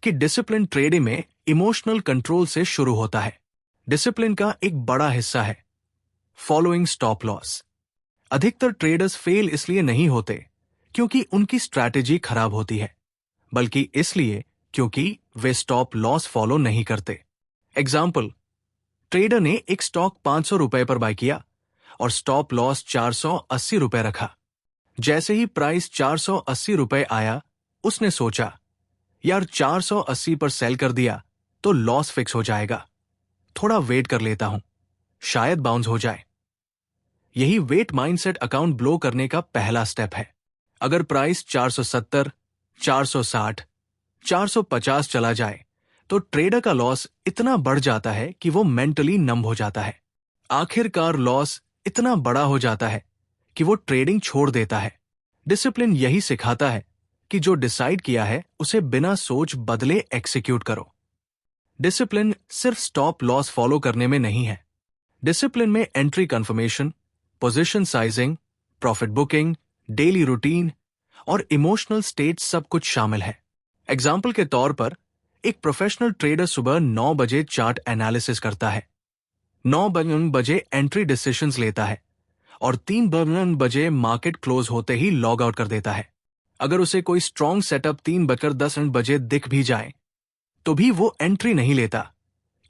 कि डिसिप्लिन ट्रेडिंग में इमोशनल कंट्रोल से शुरू होता है। डिसिप्लिन का एक बड़ा हिस्सा है फॉलोइंग स्टॉप लॉस। अधिकतर ट्रेडर्स फेल इसलिए नहीं होते क्योंकि उनकी स्ट्रैटेजी खराब होती है, बल्कि इसलिए क्योंकि वे स्टॉप लॉस फॉलो नहीं करते। एग्जाम्पल, ट्रेडर ने एक स्टॉक 500 रुपए पर बाय किया और स्टॉप लॉस 480 रुपए रखा। जैसे ही प्राइस 480 रुपए आया, उसने सोचा, यार 480 पर सेल कर दिया तो लॉस फिक्स हो जाएगा, थोड़ा वेट कर लेता हूं, शायद बाउंस हो जाए। यही वेट माइंडसेट अकाउंट ब्लो करने का पहला स्टेप है। अगर प्राइस 470, 460, 450 चला जाए तो ट्रेडर का लॉस इतना बढ़ जाता है कि वो मेंटली नम हो जाता है। आखिरकार लॉस इतना बड़ा हो जाता है कि वो ट्रेडिंग छोड़ देता है। डिसिप्लिन यही सिखाता है कि जो डिसाइड किया है उसे बिना सोच बदले एक्सिक्यूट करो। डिसिप्लिन सिर्फ स्टॉप लॉस फॉलो करने में नहीं है। डिसिप्लिन में entry confirmation, position sizing, profit booking, daily routine और इमोशनल स्टेट सब कुछ शामिल है। एग्जाम्पल के तौर पर एक प्रोफेशनल ट्रेडर सुबह 9 बजे चार्ट एनालिसिस करता है, 9 बजे एंट्री डिसीजंस लेता है और 3 बजे मार्केट क्लोज होते ही लॉग आउट कर देता है। अगर उसे कोई स्ट्रॉन्ग सेटअप 3:10 दिख भी जाए तो भी वो एंट्री नहीं लेता,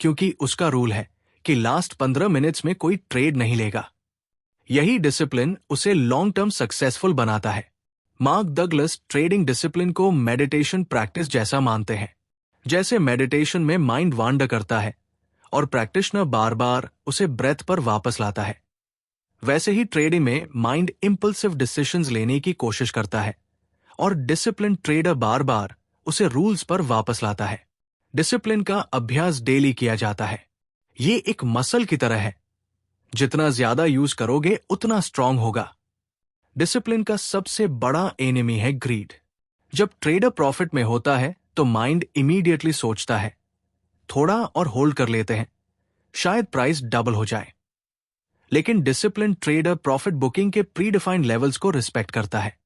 क्योंकि उसका रूल है कि लास्ट 15 मिनट्स में कोई ट्रेड नहीं लेगा। यही डिसिप्लिन उसे लॉन्ग टर्म सक्सेसफुल बनाता है। मार्क डगलस ट्रेडिंग डिसिप्लिन को मेडिटेशन प्रैक्टिस जैसा मानते हैं। जैसे मेडिटेशन में माइंड वांडर करता है और प्रैक्टिशनर बार बार उसे ब्रेथ पर वापस लाता है, वैसे ही ट्रेडिंग में माइंड इंपल्सिव डिसीजंस लेने की कोशिश करता है और डिसिप्लिन ट्रेडर बार बार उसे रूल्स पर वापस लाता है। डिसिप्लिन का अभ्यास डेली किया जाता है। ये एक मसल की तरह है, जितना ज्यादा यूज करोगे उतना स्ट्रांग होगा। डिसिप्लिन का सबसे बड़ा एनिमी है ग्रीड। जब ट्रेडर प्रॉफिट में होता है तो माइंड इमीडिएटली सोचता है, थोड़ा और होल्ड कर लेते हैं, शायद प्राइस डबल हो जाए। लेकिन डिसिप्लिन ट्रेडर प्रॉफिट बुकिंग के प्री डिफाइंड लेवल्स को रिस्पेक्ट करता है।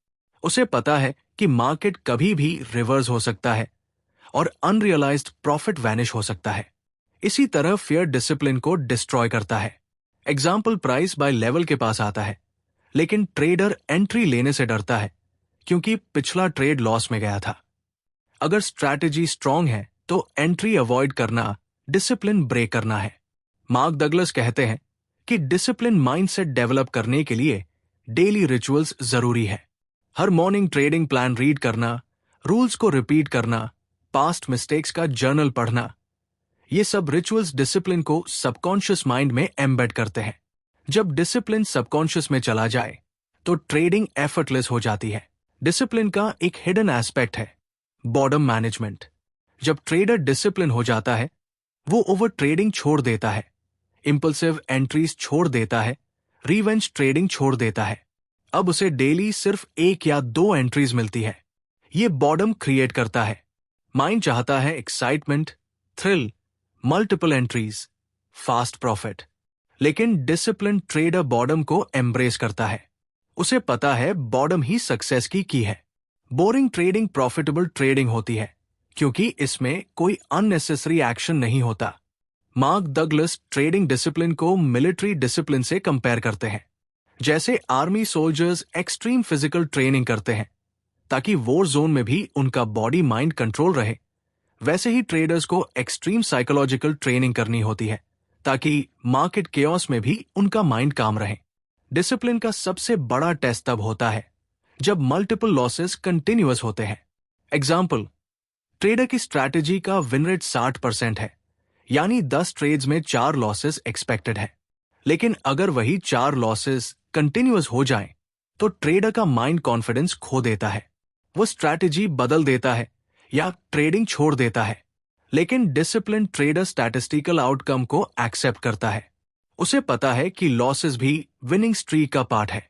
उसे पता है कि मार्केट कभी भी रिवर्स हो सकता है और अनरियलाइज्ड प्रॉफिट वैनिश हो सकता है। इसी तरह फियर डिसिप्लिन को डिस्ट्रॉय करता है। एग्जाम्पल, प्राइस बाय लेवल के पास आता है, लेकिन ट्रेडर एंट्री लेने से डरता है क्योंकि पिछला ट्रेड लॉस में गया था। अगर स्ट्रैटेजी स्ट्रांग है तो एंट्री अवॉइड करना डिसिप्लिन ब्रेक करना है। मार्क डगलस कहते हैं कि डिसिप्लिन माइंडसेट डेवलप करने के लिए डेली रिचुअल्स जरूरी है। हर मॉर्निंग ट्रेडिंग प्लान रीड करना, रूल्स को रिपीट करना, पास्ट मिस्टेक्स का जर्नल पढ़ना, ये सब रिचुअल्स डिसिप्लिन को सबकॉन्शियस माइंड में एम्बेड करते हैं। जब डिसिप्लिन सबकॉन्शियस में चला जाए तो ट्रेडिंग एफर्टलेस हो जाती है। डिसिप्लिन का एक हिडन एस्पेक्ट है बॉर्डम मैनेजमेंट। जब ट्रेडर डिसिप्लिन हो जाता है, वो ओवर ट्रेडिंग छोड़ देता है, इंपल्सिव एंट्रीज छोड़ देता है, रिवेंज ट्रेडिंग छोड़ देता है। अब उसे डेली सिर्फ 1 या 2 एंट्रीज मिलती है। ये बॉर्डम क्रिएट करता है। माइंड चाहता है excitement, thrill, multiple entries, fast profit. लेकिन डिसिप्लिन ट्रेडर बॉर्डम को एम्ब्रेस करता है। उसे पता है बॉर्डम ही सक्सेस की है। बोरिंग ट्रेडिंग प्रॉफिटेबल ट्रेडिंग होती है क्योंकि इसमें कोई अननेसेसरी एक्शन नहीं होता। मार्क डगलस ट्रेडिंग डिसिप्लिन को मिलिट्री डिसिप्लिन से कंपेयर करते हैं। जैसे army soldiers extreme physical training करते हैं ताकि वॉर जोन में भी उनका बॉडी माइंड कंट्रोल रहे, वैसे ही ट्रेडर्स को एक्सट्रीम साइकोलॉजिकल ट्रेनिंग करनी होती है ताकि मार्केट केओस में भी उनका माइंड काम रहे। डिसिप्लिन का सबसे बड़ा टेस्ट तब होता है जब मल्टीपल लॉसेस कंटिन्यूअस होते हैं। एग्जाम्पल, ट्रेडर की स्ट्रैटेजी का विन रेट 60% है, यानी 10 ट्रेड्स में 4 लॉसेस एक्सपेक्टेड है। लेकिन अगर वही 4 लॉसेस कंटिन्यूअस हो जाएं, तो ट्रेडर का माइंड कॉन्फिडेंस खो देता है, वो स्ट्रैटेजी बदल देता है या ट्रेडिंग छोड़ देता है। लेकिन डिसिप्लिन ट्रेडर स्टैटिस्टिकल आउटकम को एक्सेप्ट करता है। उसे पता है कि लॉसेस भी विनिंग स्ट्रीक का पार्ट है।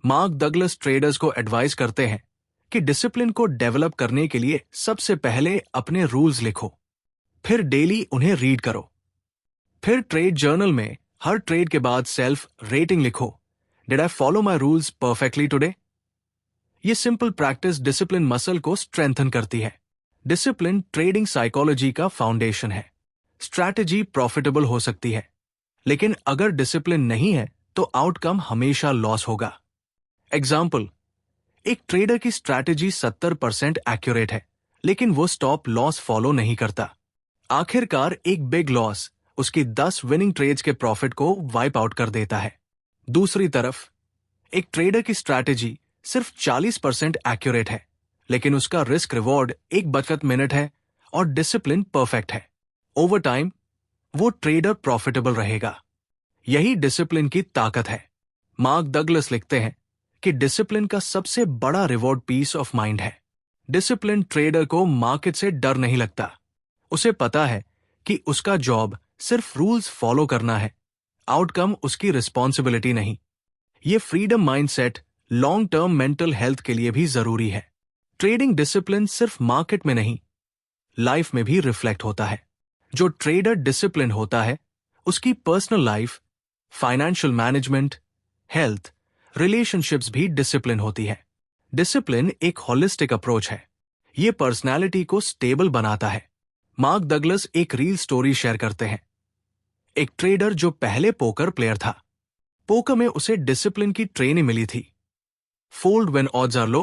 मार्क डगलस ट्रेडर्स को एडवाइस करते हैं कि डिसिप्लिन को डेवलप करने के लिए सबसे पहले अपने रूल्स लिखो, फिर डेली उन्हें रीड करो, फिर ट्रेड जर्नल में हर ट्रेड के बाद सेल्फ रेटिंग लिखो, did I follow my rules perfectly today. ये सिंपल प्रैक्टिस डिसिप्लिन मसल को स्ट्रेंथन करती है। डिसिप्लिन ट्रेडिंग साइकोलॉजी का फाउंडेशन है। स्ट्रैटेजी प्रॉफिटेबल हो सकती है, लेकिन अगर डिसिप्लिन नहीं है तो आउटकम हमेशा लॉस होगा। एग्जाम्पल, एक ट्रेडर की स्ट्रैटेजी 70% एक्यूरेट है, लेकिन वो स्टॉप लॉस फॉलो नहीं करता। आखिरकार एक बिग लॉस उसकी 10 विनिंग ट्रेड्स के प्रॉफिट को वाइप आउट कर देता है। दूसरी तरफ एक ट्रेडर की स्ट्रैटेजी सिर्फ 40% एक्यूरेट है, लेकिन उसका रिस्क रिवॉर्ड 1 है और डिसिप्लिन परफेक्ट है। ओवर टाइम वो ट्रेडर प्रॉफिटेबल रहेगा। यही डिसिप्लिन की ताकत है। मार्क डगलस लिखते हैं कि डिसिप्लिन का सबसे बड़ा रिवॉर्ड पीस ऑफ माइंड है। डिसिप्लिन ट्रेडर को मार्केट से डर नहीं लगता। उसे पता है कि उसका जॉब सिर्फ रूल्स फॉलो करना है। आउटकम उसकी रिस्पॉन्सिबिलिटी नहीं। ये freedom mindset long term mental health के लिए भी जरूरी है। ट्रेडिंग डिसिप्लिन सिर्फ मार्केट में नहीं, लाइफ में भी रिफ्लेक्ट होता है। जो ट्रेडर डिसिप्लिन होता है, उसकी personal life, financial management, health, relationships भी डिसिप्लिन होती है। डिसिप्लिन एक होलिस्टिक अप्रोच है। ये पर्सनैलिटी को स्टेबल बनाता है। मार्क डगलस एक रील स्टोरी शेयर करते हैं। एक ट्रेडर जो पहले पोकर प्लेयर था, पोकर में उसे डिसिप्लिन की ट्रेनिंग मिली थी। Fold when odds are low,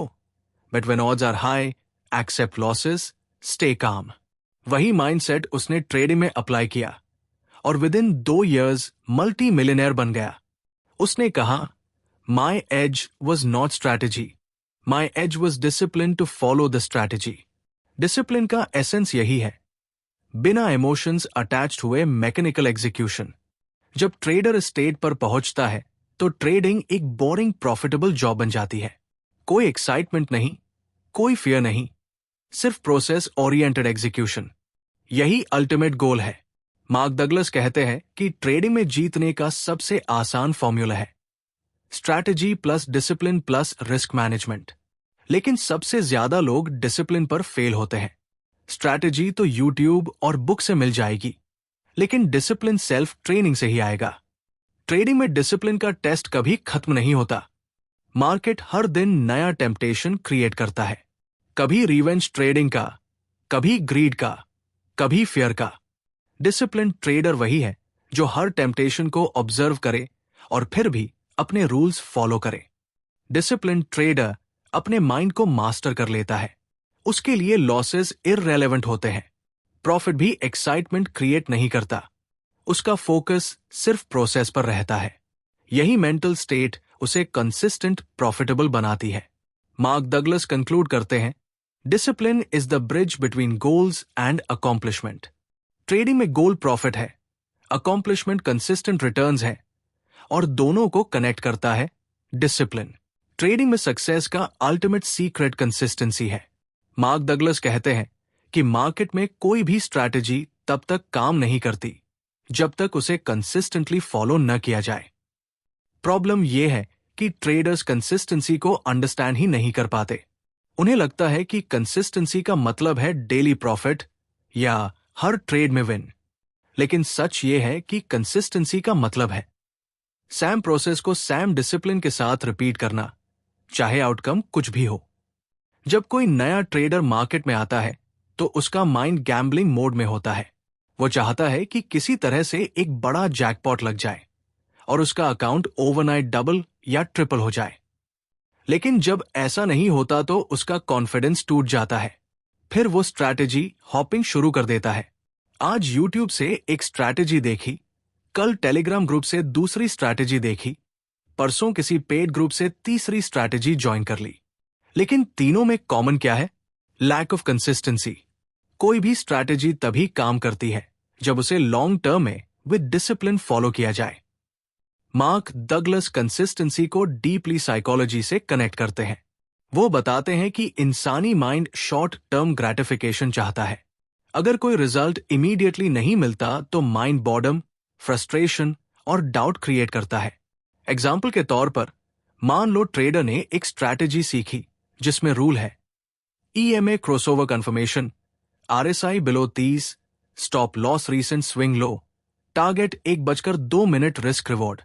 but when odds are high, except losses, stay calm. वही माइंडसेट उसने ट्रेडिंग में अप्लाई किया और within 2 years multi millionaire बन गया। उसने कहा, my edge was not strategy, my edge was discipline to follow the strategy. Discipline का एसेंस यही है, बिना इमोशंस अटैच्ड हुए मैकेनिकल एग्जीक्यूशन। जब ट्रेडर स्टेट पर पहुंचता है तो ट्रेडिंग एक बोरिंग प्रॉफिटेबल जॉब बन जाती है। कोई एक्साइटमेंट नहीं, कोई फियर नहीं, सिर्फ प्रोसेस ओरिएंटेड एग्जीक्यूशन। यही अल्टीमेट गोल है। मार्क डगलस कहते हैं कि ट्रेडिंग में जीतने का सबसे आसान फॉर्मूला है strategy plus discipline plus risk management. लेकिन सबसे ज्यादा लोग डिसिप्लिन पर फेल होते हैं। स्ट्रैटेजी तो यूट्यूब और बुक से मिल जाएगी, लेकिन डिसिप्लिन सेल्फ ट्रेनिंग से ही आएगा। ट्रेडिंग में डिसिप्लिन का टेस्ट कभी खत्म नहीं होता। मार्केट हर दिन नया टेम्पटेशन क्रिएट करता है, कभी रिवेंज ट्रेडिंग का, कभी ग्रीड का, कभी फियर का। डिसिप्लिन ट्रेडर वही है जो हर टेम्पटेशन को ऑब्जर्व करे और फिर भी अपने रूल्स फॉलो करे। डिसिप्लिन ट्रेडर अपने माइंड को मास्टर कर लेता है। उसके लिए लॉसेस इररेलेवेंट होते हैं, प्रॉफिट भी एक्साइटमेंट क्रिएट नहीं करता। उसका फोकस सिर्फ प्रोसेस पर रहता है। यही मेंटल स्टेट उसे कंसिस्टेंट प्रॉफिटेबल बनाती है। मार्क डगलस कंक्लूड करते हैं, discipline is the bridge between goals and accomplishment. Trading में गोल प्रॉफिट है, अकॉम्प्लिशमेंट कंसिस्टेंट रिटर्न्स है, और दोनों को कनेक्ट करता है डिसिप्लिन। ट्रेडिंग में सक्सेस का अल्टीमेट सीक्रेट कंसिस्टेंसी है। मार्क डगलस कहते हैं कि मार्केट में कोई भी स्ट्रैटेजी तब तक काम नहीं करती जब तक उसे कंसिस्टेंटली फॉलो न किया जाए। प्रॉब्लम यह है कि ट्रेडर्स कंसिस्टेंसी को अंडरस्टैंड ही नहीं कर पाते। उन्हें लगता है कि कंसिस्टेंसी का मतलब है डेली प्रॉफिट या हर ट्रेड में विन। लेकिन सच ये है कि कंसिस्टेंसी का मतलब है सैम प्रोसेस को सैम डिसिप्लिन के साथ रिपीट करना, चाहे आउटकम कुछ भी हो। जब कोई नया ट्रेडर मार्केट में आता है तो उसका माइंड गैम्बलिंग मोड में होता है। वो चाहता है कि किसी तरह से एक बड़ा जैकपॉट लग जाए और उसका अकाउंट ओवरनाइट डबल या ट्रिपल हो जाए। लेकिन जब ऐसा नहीं होता तो उसका कॉन्फिडेंस टूट जाता है। फिर वो स्ट्रैटेजी हॉपिंग शुरू कर देता है। आज यूट्यूब से एक स्ट्रैटेजी देखी, कल टेलीग्राम ग्रुप से दूसरी स्ट्रैटेजी देखी, परसों किसी पेड ग्रुप से तीसरी स्ट्रैटेजी ज्वाइन कर ली। लेकिन तीनों में कॉमन क्या है? Lack of consistency. कोई भी स्ट्रैटेजी तभी काम करती है जब उसे लॉन्ग टर्म में विद डिसिप्लिन फॉलो किया जाए। मार्क डगलस कंसिस्टेंसी को डीपली साइकोलॉजी से कनेक्ट करते हैं। वो बताते हैं कि इंसानी माइंड शॉर्ट टर्म ग्रेटिफिकेशन चाहता है। अगर कोई रिजल्ट इमीडिएटली नहीं मिलता तो माइंड बॉर्डम, फ्रस्ट्रेशन और डाउट क्रिएट करता है। एग्जाम्पल के तौर पर, मान लो ट्रेडर ने एक स्ट्रैटेजी सीखी जिसमें रूल है EMA crossover confirmation, RSI below 30, stop loss recent swing low, target 1:02 risk reward.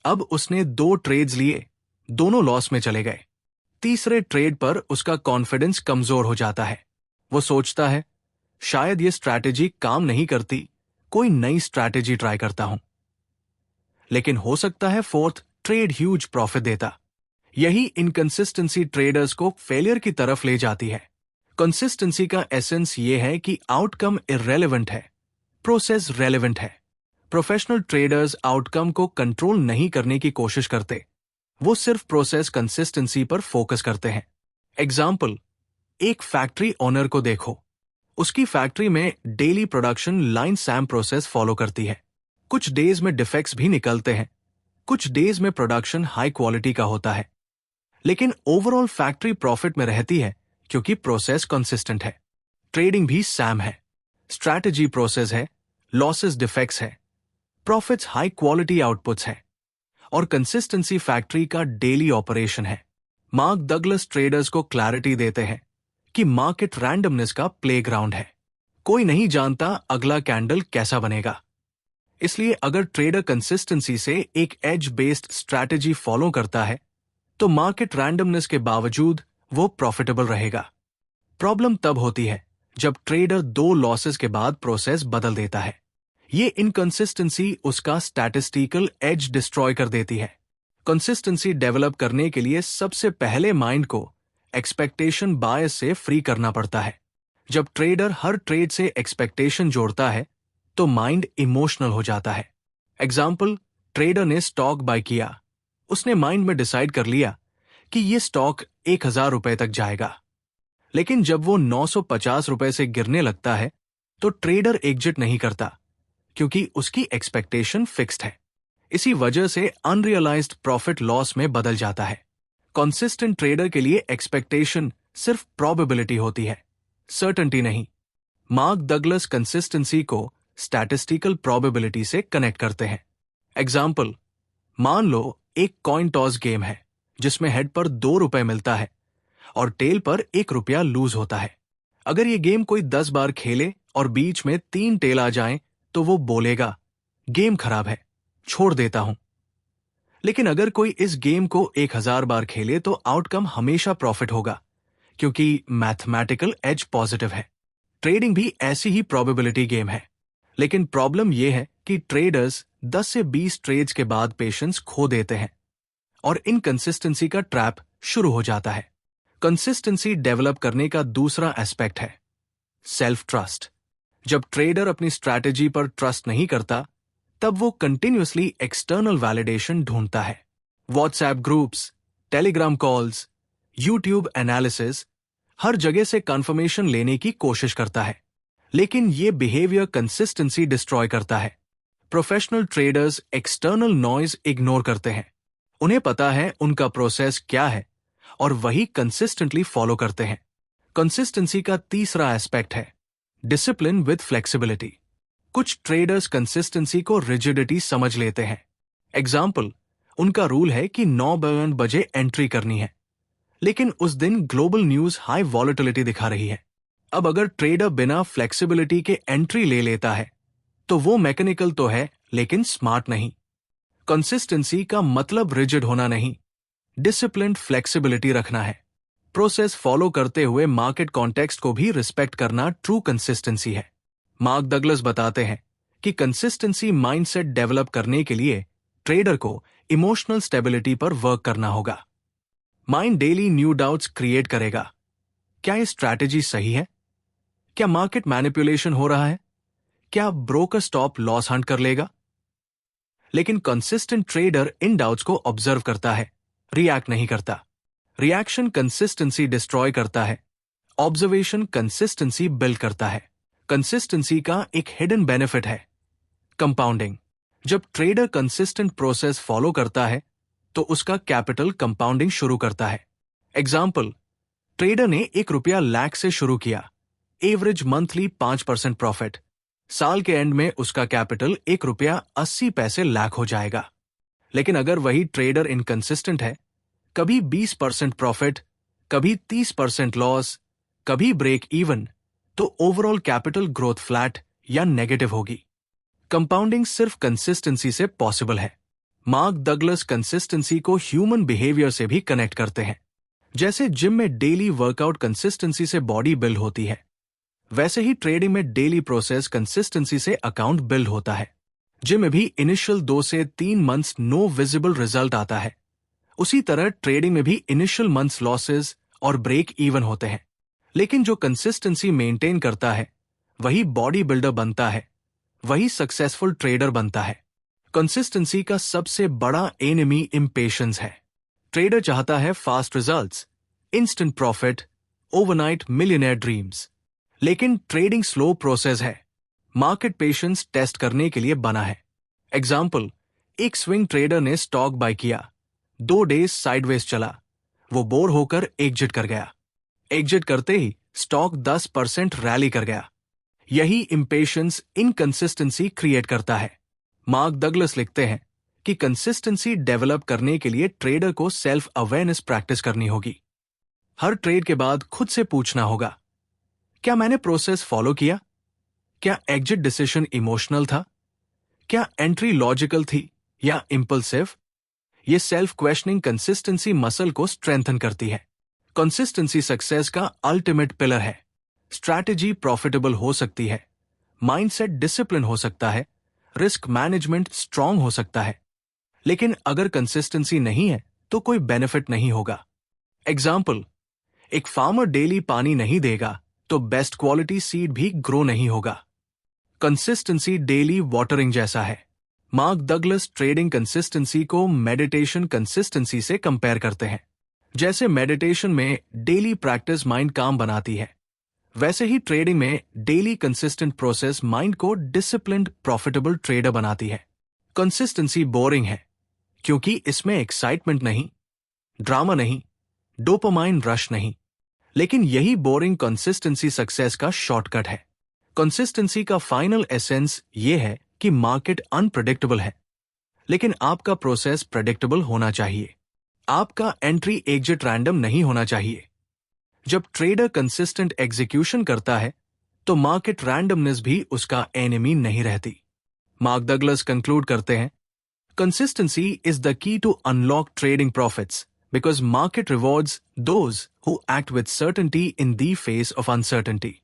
अब उसने 2 ट्रेड्स लिए, दोनों लॉस में चले गए। तीसरे ट्रेड पर उसका कॉन्फिडेंस कमजोर हो जाता है। वो सोचता है, शायद ये स्ट्रैटेजी काम नहीं करती, कोई नई स्ट्रैटेजी ट्राई करता हूं। लेकिन हो सकता है फोर्थ ट्रेड ह्यूज प्रॉफिट देता। यही इनकंसिस्टेंसी ट्रेडर्स को फेलियर की तरफ ले जाती है। कंसिस्टेंसी का एसेंस ये है कि आउटकम इररेलेवेंट है, प्रोसेस रेलेवेंट है। प्रोफेशनल ट्रेडर्स आउटकम को कंट्रोल नहीं करने की कोशिश करते, वो सिर्फ प्रोसेस कंसिस्टेंसी पर फोकस करते हैं। एग्जाम्पल, एक फैक्ट्री ओनर को देखो। उसकी फैक्ट्री में daily production line Sam process follow करती है। कुछ डेज में डिफेक्ट्स भी निकलते हैं, कुछ डेज में प्रोडक्शन हाई क्वालिटी का होता है, लेकिन ओवरऑल फैक्ट्री प्रॉफिट में रहती है क्योंकि प्रोसेस कंसिस्टेंट है। ट्रेडिंग भी सैम है, स्ट्रैटेजी प्रोसेस है, लॉसेस डिफेक्ट्स है, प्रॉफिट्स हाई क्वालिटी आउटपुट्स हैं और कंसिस्टेंसी फैक्ट्री का डेली ऑपरेशन है। मार्क डगलस ट्रेडर्स को क्लैरिटी देते हैं कि मार्केट रैंडमनेस का प्लेग्राउंड है। कोई नहीं जानता अगला कैंडल कैसा बनेगा। इसलिए अगर ट्रेडर कंसिस्टेंसी से एक एज बेस्ड स्ट्रैटेजी फॉलो करता है तो मार्केट रैंडमनेस के बावजूद वो प्रॉफिटेबल रहेगा। प्रॉब्लम तब होती है जब ट्रेडर 2 लॉसेस के बाद प्रोसेस बदल देता है। ये इनकंसिस्टेंसी उसका स्टैटिस्टिकल एज डिस्ट्रॉय कर देती है। कंसिस्टेंसी डेवलप करने के लिए सबसे पहले माइंड को एक्सपेक्टेशन बायस से फ्री करना पड़ता है। जब ट्रेडर हर ट्रेड से एक्सपेक्टेशन जोड़ता है तो माइंड इमोशनल हो जाता है। एग्जाम्पल, ट्रेडर ने स्टॉक बाय किया। उसने माइंड में डिसाइड कर लिया कि ये स्टॉक 1000 रुपए तक जाएगा। लेकिन जब वो 950 रुपए से गिरने लगता है तो ट्रेडर एग्जिट नहीं करता क्योंकि उसकी एक्सपेक्टेशन फिक्स्ड है। इसी वजह से अनरियलाइज्ड प्रॉफिट लॉस में बदल जाता है। कंसिस्टेंट ट्रेडर के लिए एक्सपेक्टेशन सिर्फ प्रोबेबिलिटी होती है, सर्टेनिटी नहीं। मार्क डगलस कंसिस्टेंसी को स्टैटिस्टिकल प्रोबेबिलिटी से कनेक्ट करते हैं। एग्जाम्पल, मान लो एक कॉइन टॉस गेम है जिसमें हेड पर 2 रुपए मिलता है और टेल पर 1 रुपया लूज होता है। अगर ये गेम कोई 10 बार खेले और बीच में 3 टेल आ जाएं तो वो बोलेगा गेम खराब है, छोड़ देता हूं। लेकिन अगर कोई इस गेम को 1000 बार खेले तो आउटकम हमेशा प्रॉफिट होगा क्योंकि मैथमेटिकल एज पॉजिटिव है। ट्रेडिंग भी ऐसी ही प्रोबेबिलिटी गेम है। लेकिन प्रॉब्लम यह है कि ट्रेडर्स 10 से 20 ट्रेड्स के बाद पेशेंस खो देते हैं और इनकंसिस्टेंसी का ट्रैप शुरू हो जाता है। कंसिस्टेंसी डेवलप करने का दूसरा एस्पेक्ट है सेल्फ ट्रस्ट। जब ट्रेडर अपनी स्ट्रैटेजी पर ट्रस्ट नहीं करता तब वो कंटिन्यूअसली एक्सटर्नल वैलिडेशन ढूंढता है। WhatsApp groups, Telegram calls, YouTube analysis, हर जगह से कंफर्मेशन लेने की कोशिश करता है। लेकिन ये बिहेवियर कंसिस्टेंसी डिस्ट्रॉय करता है। Professional traders external noise ignore करते हैं। उन्हें पता है उनका प्रोसेस क्या है और वही कंसिस्टेंटली फॉलो करते हैं। कंसिस्टेंसी का तीसरा एस्पेक्ट है डिसिप्लिन विद फ्लेक्सिबिलिटी। कुछ ट्रेडर्स कंसिस्टेंसी को रिजिडिटी समझ लेते हैं। एग्जाम्पल, उनका रूल है कि 9 बजे एंट्री करनी है, लेकिन उस दिन ग्लोबल न्यूज हाई वॉलेटिलिटी दिखा रही है। अब अगर ट्रेडर बिना फ्लेक्सिबिलिटी के एंट्री ले लेता है तो वो मैकेनिकल तो है लेकिन स्मार्ट नहीं। कंसिस्टेंसी का मतलब रिजिड होना नहीं, डिसिप्लिन्ड फ्लेक्सिबिलिटी रखना है। प्रोसेस फॉलो करते हुए मार्केट कॉन्टेक्स्ट को भी रिस्पेक्ट करना ट्रू कंसिस्टेंसी है। मार्क डगलस बताते हैं कि कंसिस्टेंसी माइंडसेट डेवलप करने के लिए ट्रेडर को इमोशनल स्टेबिलिटी पर वर्क करना होगा। Mind daily new doubts create करेगा। क्या ये स्ट्रैटेजी सही है? क्या मार्केट मैनिपुलेशन हो रहा है? क्या ब्रोकर स्टॉप लॉस हंट कर लेगा? लेकिन कंसिस्टेंट ट्रेडर इन डाउट्स को ऑब्जर्व करता है, रिएक्ट नहीं करता। रिएक्शन कंसिस्टेंसी डिस्ट्रॉय करता है, ऑब्जर्वेशन कंसिस्टेंसी बिल्ड करता है। कंसिस्टेंसी का एक हिडन बेनिफिट है कंपाउंडिंग। जब ट्रेडर कंसिस्टेंट प्रोसेस फॉलो करता है तो उसका कैपिटल कंपाउंडिंग शुरू करता है। एग्जाम्पल, ट्रेडर ने 1 रुपया लाख से शुरू किया, एवरेज मंथली 5% प्रॉफिट। साल के एंड में उसका कैपिटल 1 रुपया 80 पैसे लाख हो जाएगा। लेकिन अगर वही ट्रेडर इनकंसिस्टेंट है, कभी 20% प्रॉफिट, कभी 30% लॉस, कभी ब्रेक इवन, तो ओवरऑल कैपिटल ग्रोथ फ्लैट या नेगेटिव होगी। कंपाउंडिंग सिर्फ कंसिस्टेंसी से पॉसिबल है। मार्क डगलस कंसिस्टेंसी को ह्यूमन बिहेवियर से भी कनेक्ट करते हैं। जैसे जिम में डेली वर्कआउट कंसिस्टेंसी से बॉडी बिल्ड होती है, वैसे ही ट्रेडिंग में डेली प्रोसेस कंसिस्टेंसी से अकाउंट बिल्ड होता है। जिम में भी इनिशियल 2 से 3 मंथ्स नो विजिबल रिजल्ट आता है, उसी तरह ट्रेडिंग में भी इनिशियल मंथ्स लॉसेस और ब्रेक इवन होते हैं। लेकिन जो कंसिस्टेंसी मेंटेन करता है वही बॉडी बिल्डर बनता है, वही सक्सेसफुल ट्रेडर बनता है। कंसिस्टेंसी का सबसे बड़ा एनिमी इम्पेशंस है। ट्रेडर चाहता है fast results, instant profit, overnight millionaire dreams. लेकिन ट्रेडिंग स्लो प्रोसेस है, मार्केट पेशेंस टेस्ट करने के लिए बना है। एग्जाम्पल, एक स्विंग ट्रेडर ने स्टॉक बाय किया, 2 डेज साइडवेज चला, वो बोर होकर एग्जिट कर गया। एग्जिट करते ही स्टॉक 10% रैली कर गया। यही इम्पेशंस इनकंसिस्टेंसी क्रिएट करता है। मार्क डगलस लिखते हैं कि कंसिस्टेंसी डेवलप करने के लिए ट्रेडर को सेल्फ अवेयरनेस प्रैक्टिस करनी होगी। हर ट्रेड के बाद खुद से पूछना होगा, क्या मैंने प्रोसेस फॉलो किया? क्या एग्जिट डिसीजन इमोशनल था? क्या एंट्री लॉजिकल थी या इंपल्सिव? ये सेल्फ क्वेश्चनिंग कंसिस्टेंसी मसल को स्ट्रेंथन करती है। कंसिस्टेंसी सक्सेस का अल्टीमेट पिलर है। स्ट्रैटेजी प्रॉफिटेबल हो सकती है, माइंडसेट डिसिप्लिन हो सकता है, रिस्क मैनेजमेंट स्ट्रांग हो सकता है, लेकिन अगर कंसिस्टेंसी नहीं है तो कोई बेनिफिट नहीं होगा। एग्जाम्पल, एक फार्मर डेली पानी नहीं देगा तो बेस्ट क्वालिटी सीड भी ग्रो नहीं होगा। कंसिस्टेंसी डेली वाटरिंग जैसा है। मार्क डगलस ट्रेडिंग कंसिस्टेंसी को मेडिटेशन कंसिस्टेंसी से कंपेयर करते हैं। जैसे मेडिटेशन में डेली प्रैक्टिस माइंड काम बनाती है, वैसे ही ट्रेडिंग में डेली कंसिस्टेंट प्रोसेस माइंड को डिसिप्लिन्ड प्रॉफिटेबल ट्रेडर बनाती है। कंसिस्टेंसी बोरिंग है क्योंकि इसमें एक्साइटमेंट नहीं, ड्रामा नहीं, डोपामाइन रश नहीं, लेकिन यही बोरिंग कंसिस्टेंसी सक्सेस का शॉर्टकट है। कंसिस्टेंसी का फाइनल एसेंस ये है कि मार्केट अनप्रेडिक्टेबल है, लेकिन आपका प्रोसेस प्रेडिक्टेबल होना चाहिए। आपका एंट्री एग्जिट रैंडम नहीं होना चाहिए। जब ट्रेडर कंसिस्टेंट एग्जीक्यूशन करता है तो मार्केट रैंडमनेस भी उसका एनिमी नहीं रहती। मार्क डगलस कंक्लूड करते हैं, consistency is the key to unlock trading profits because market rewards those who act with certainty in the face of uncertainty.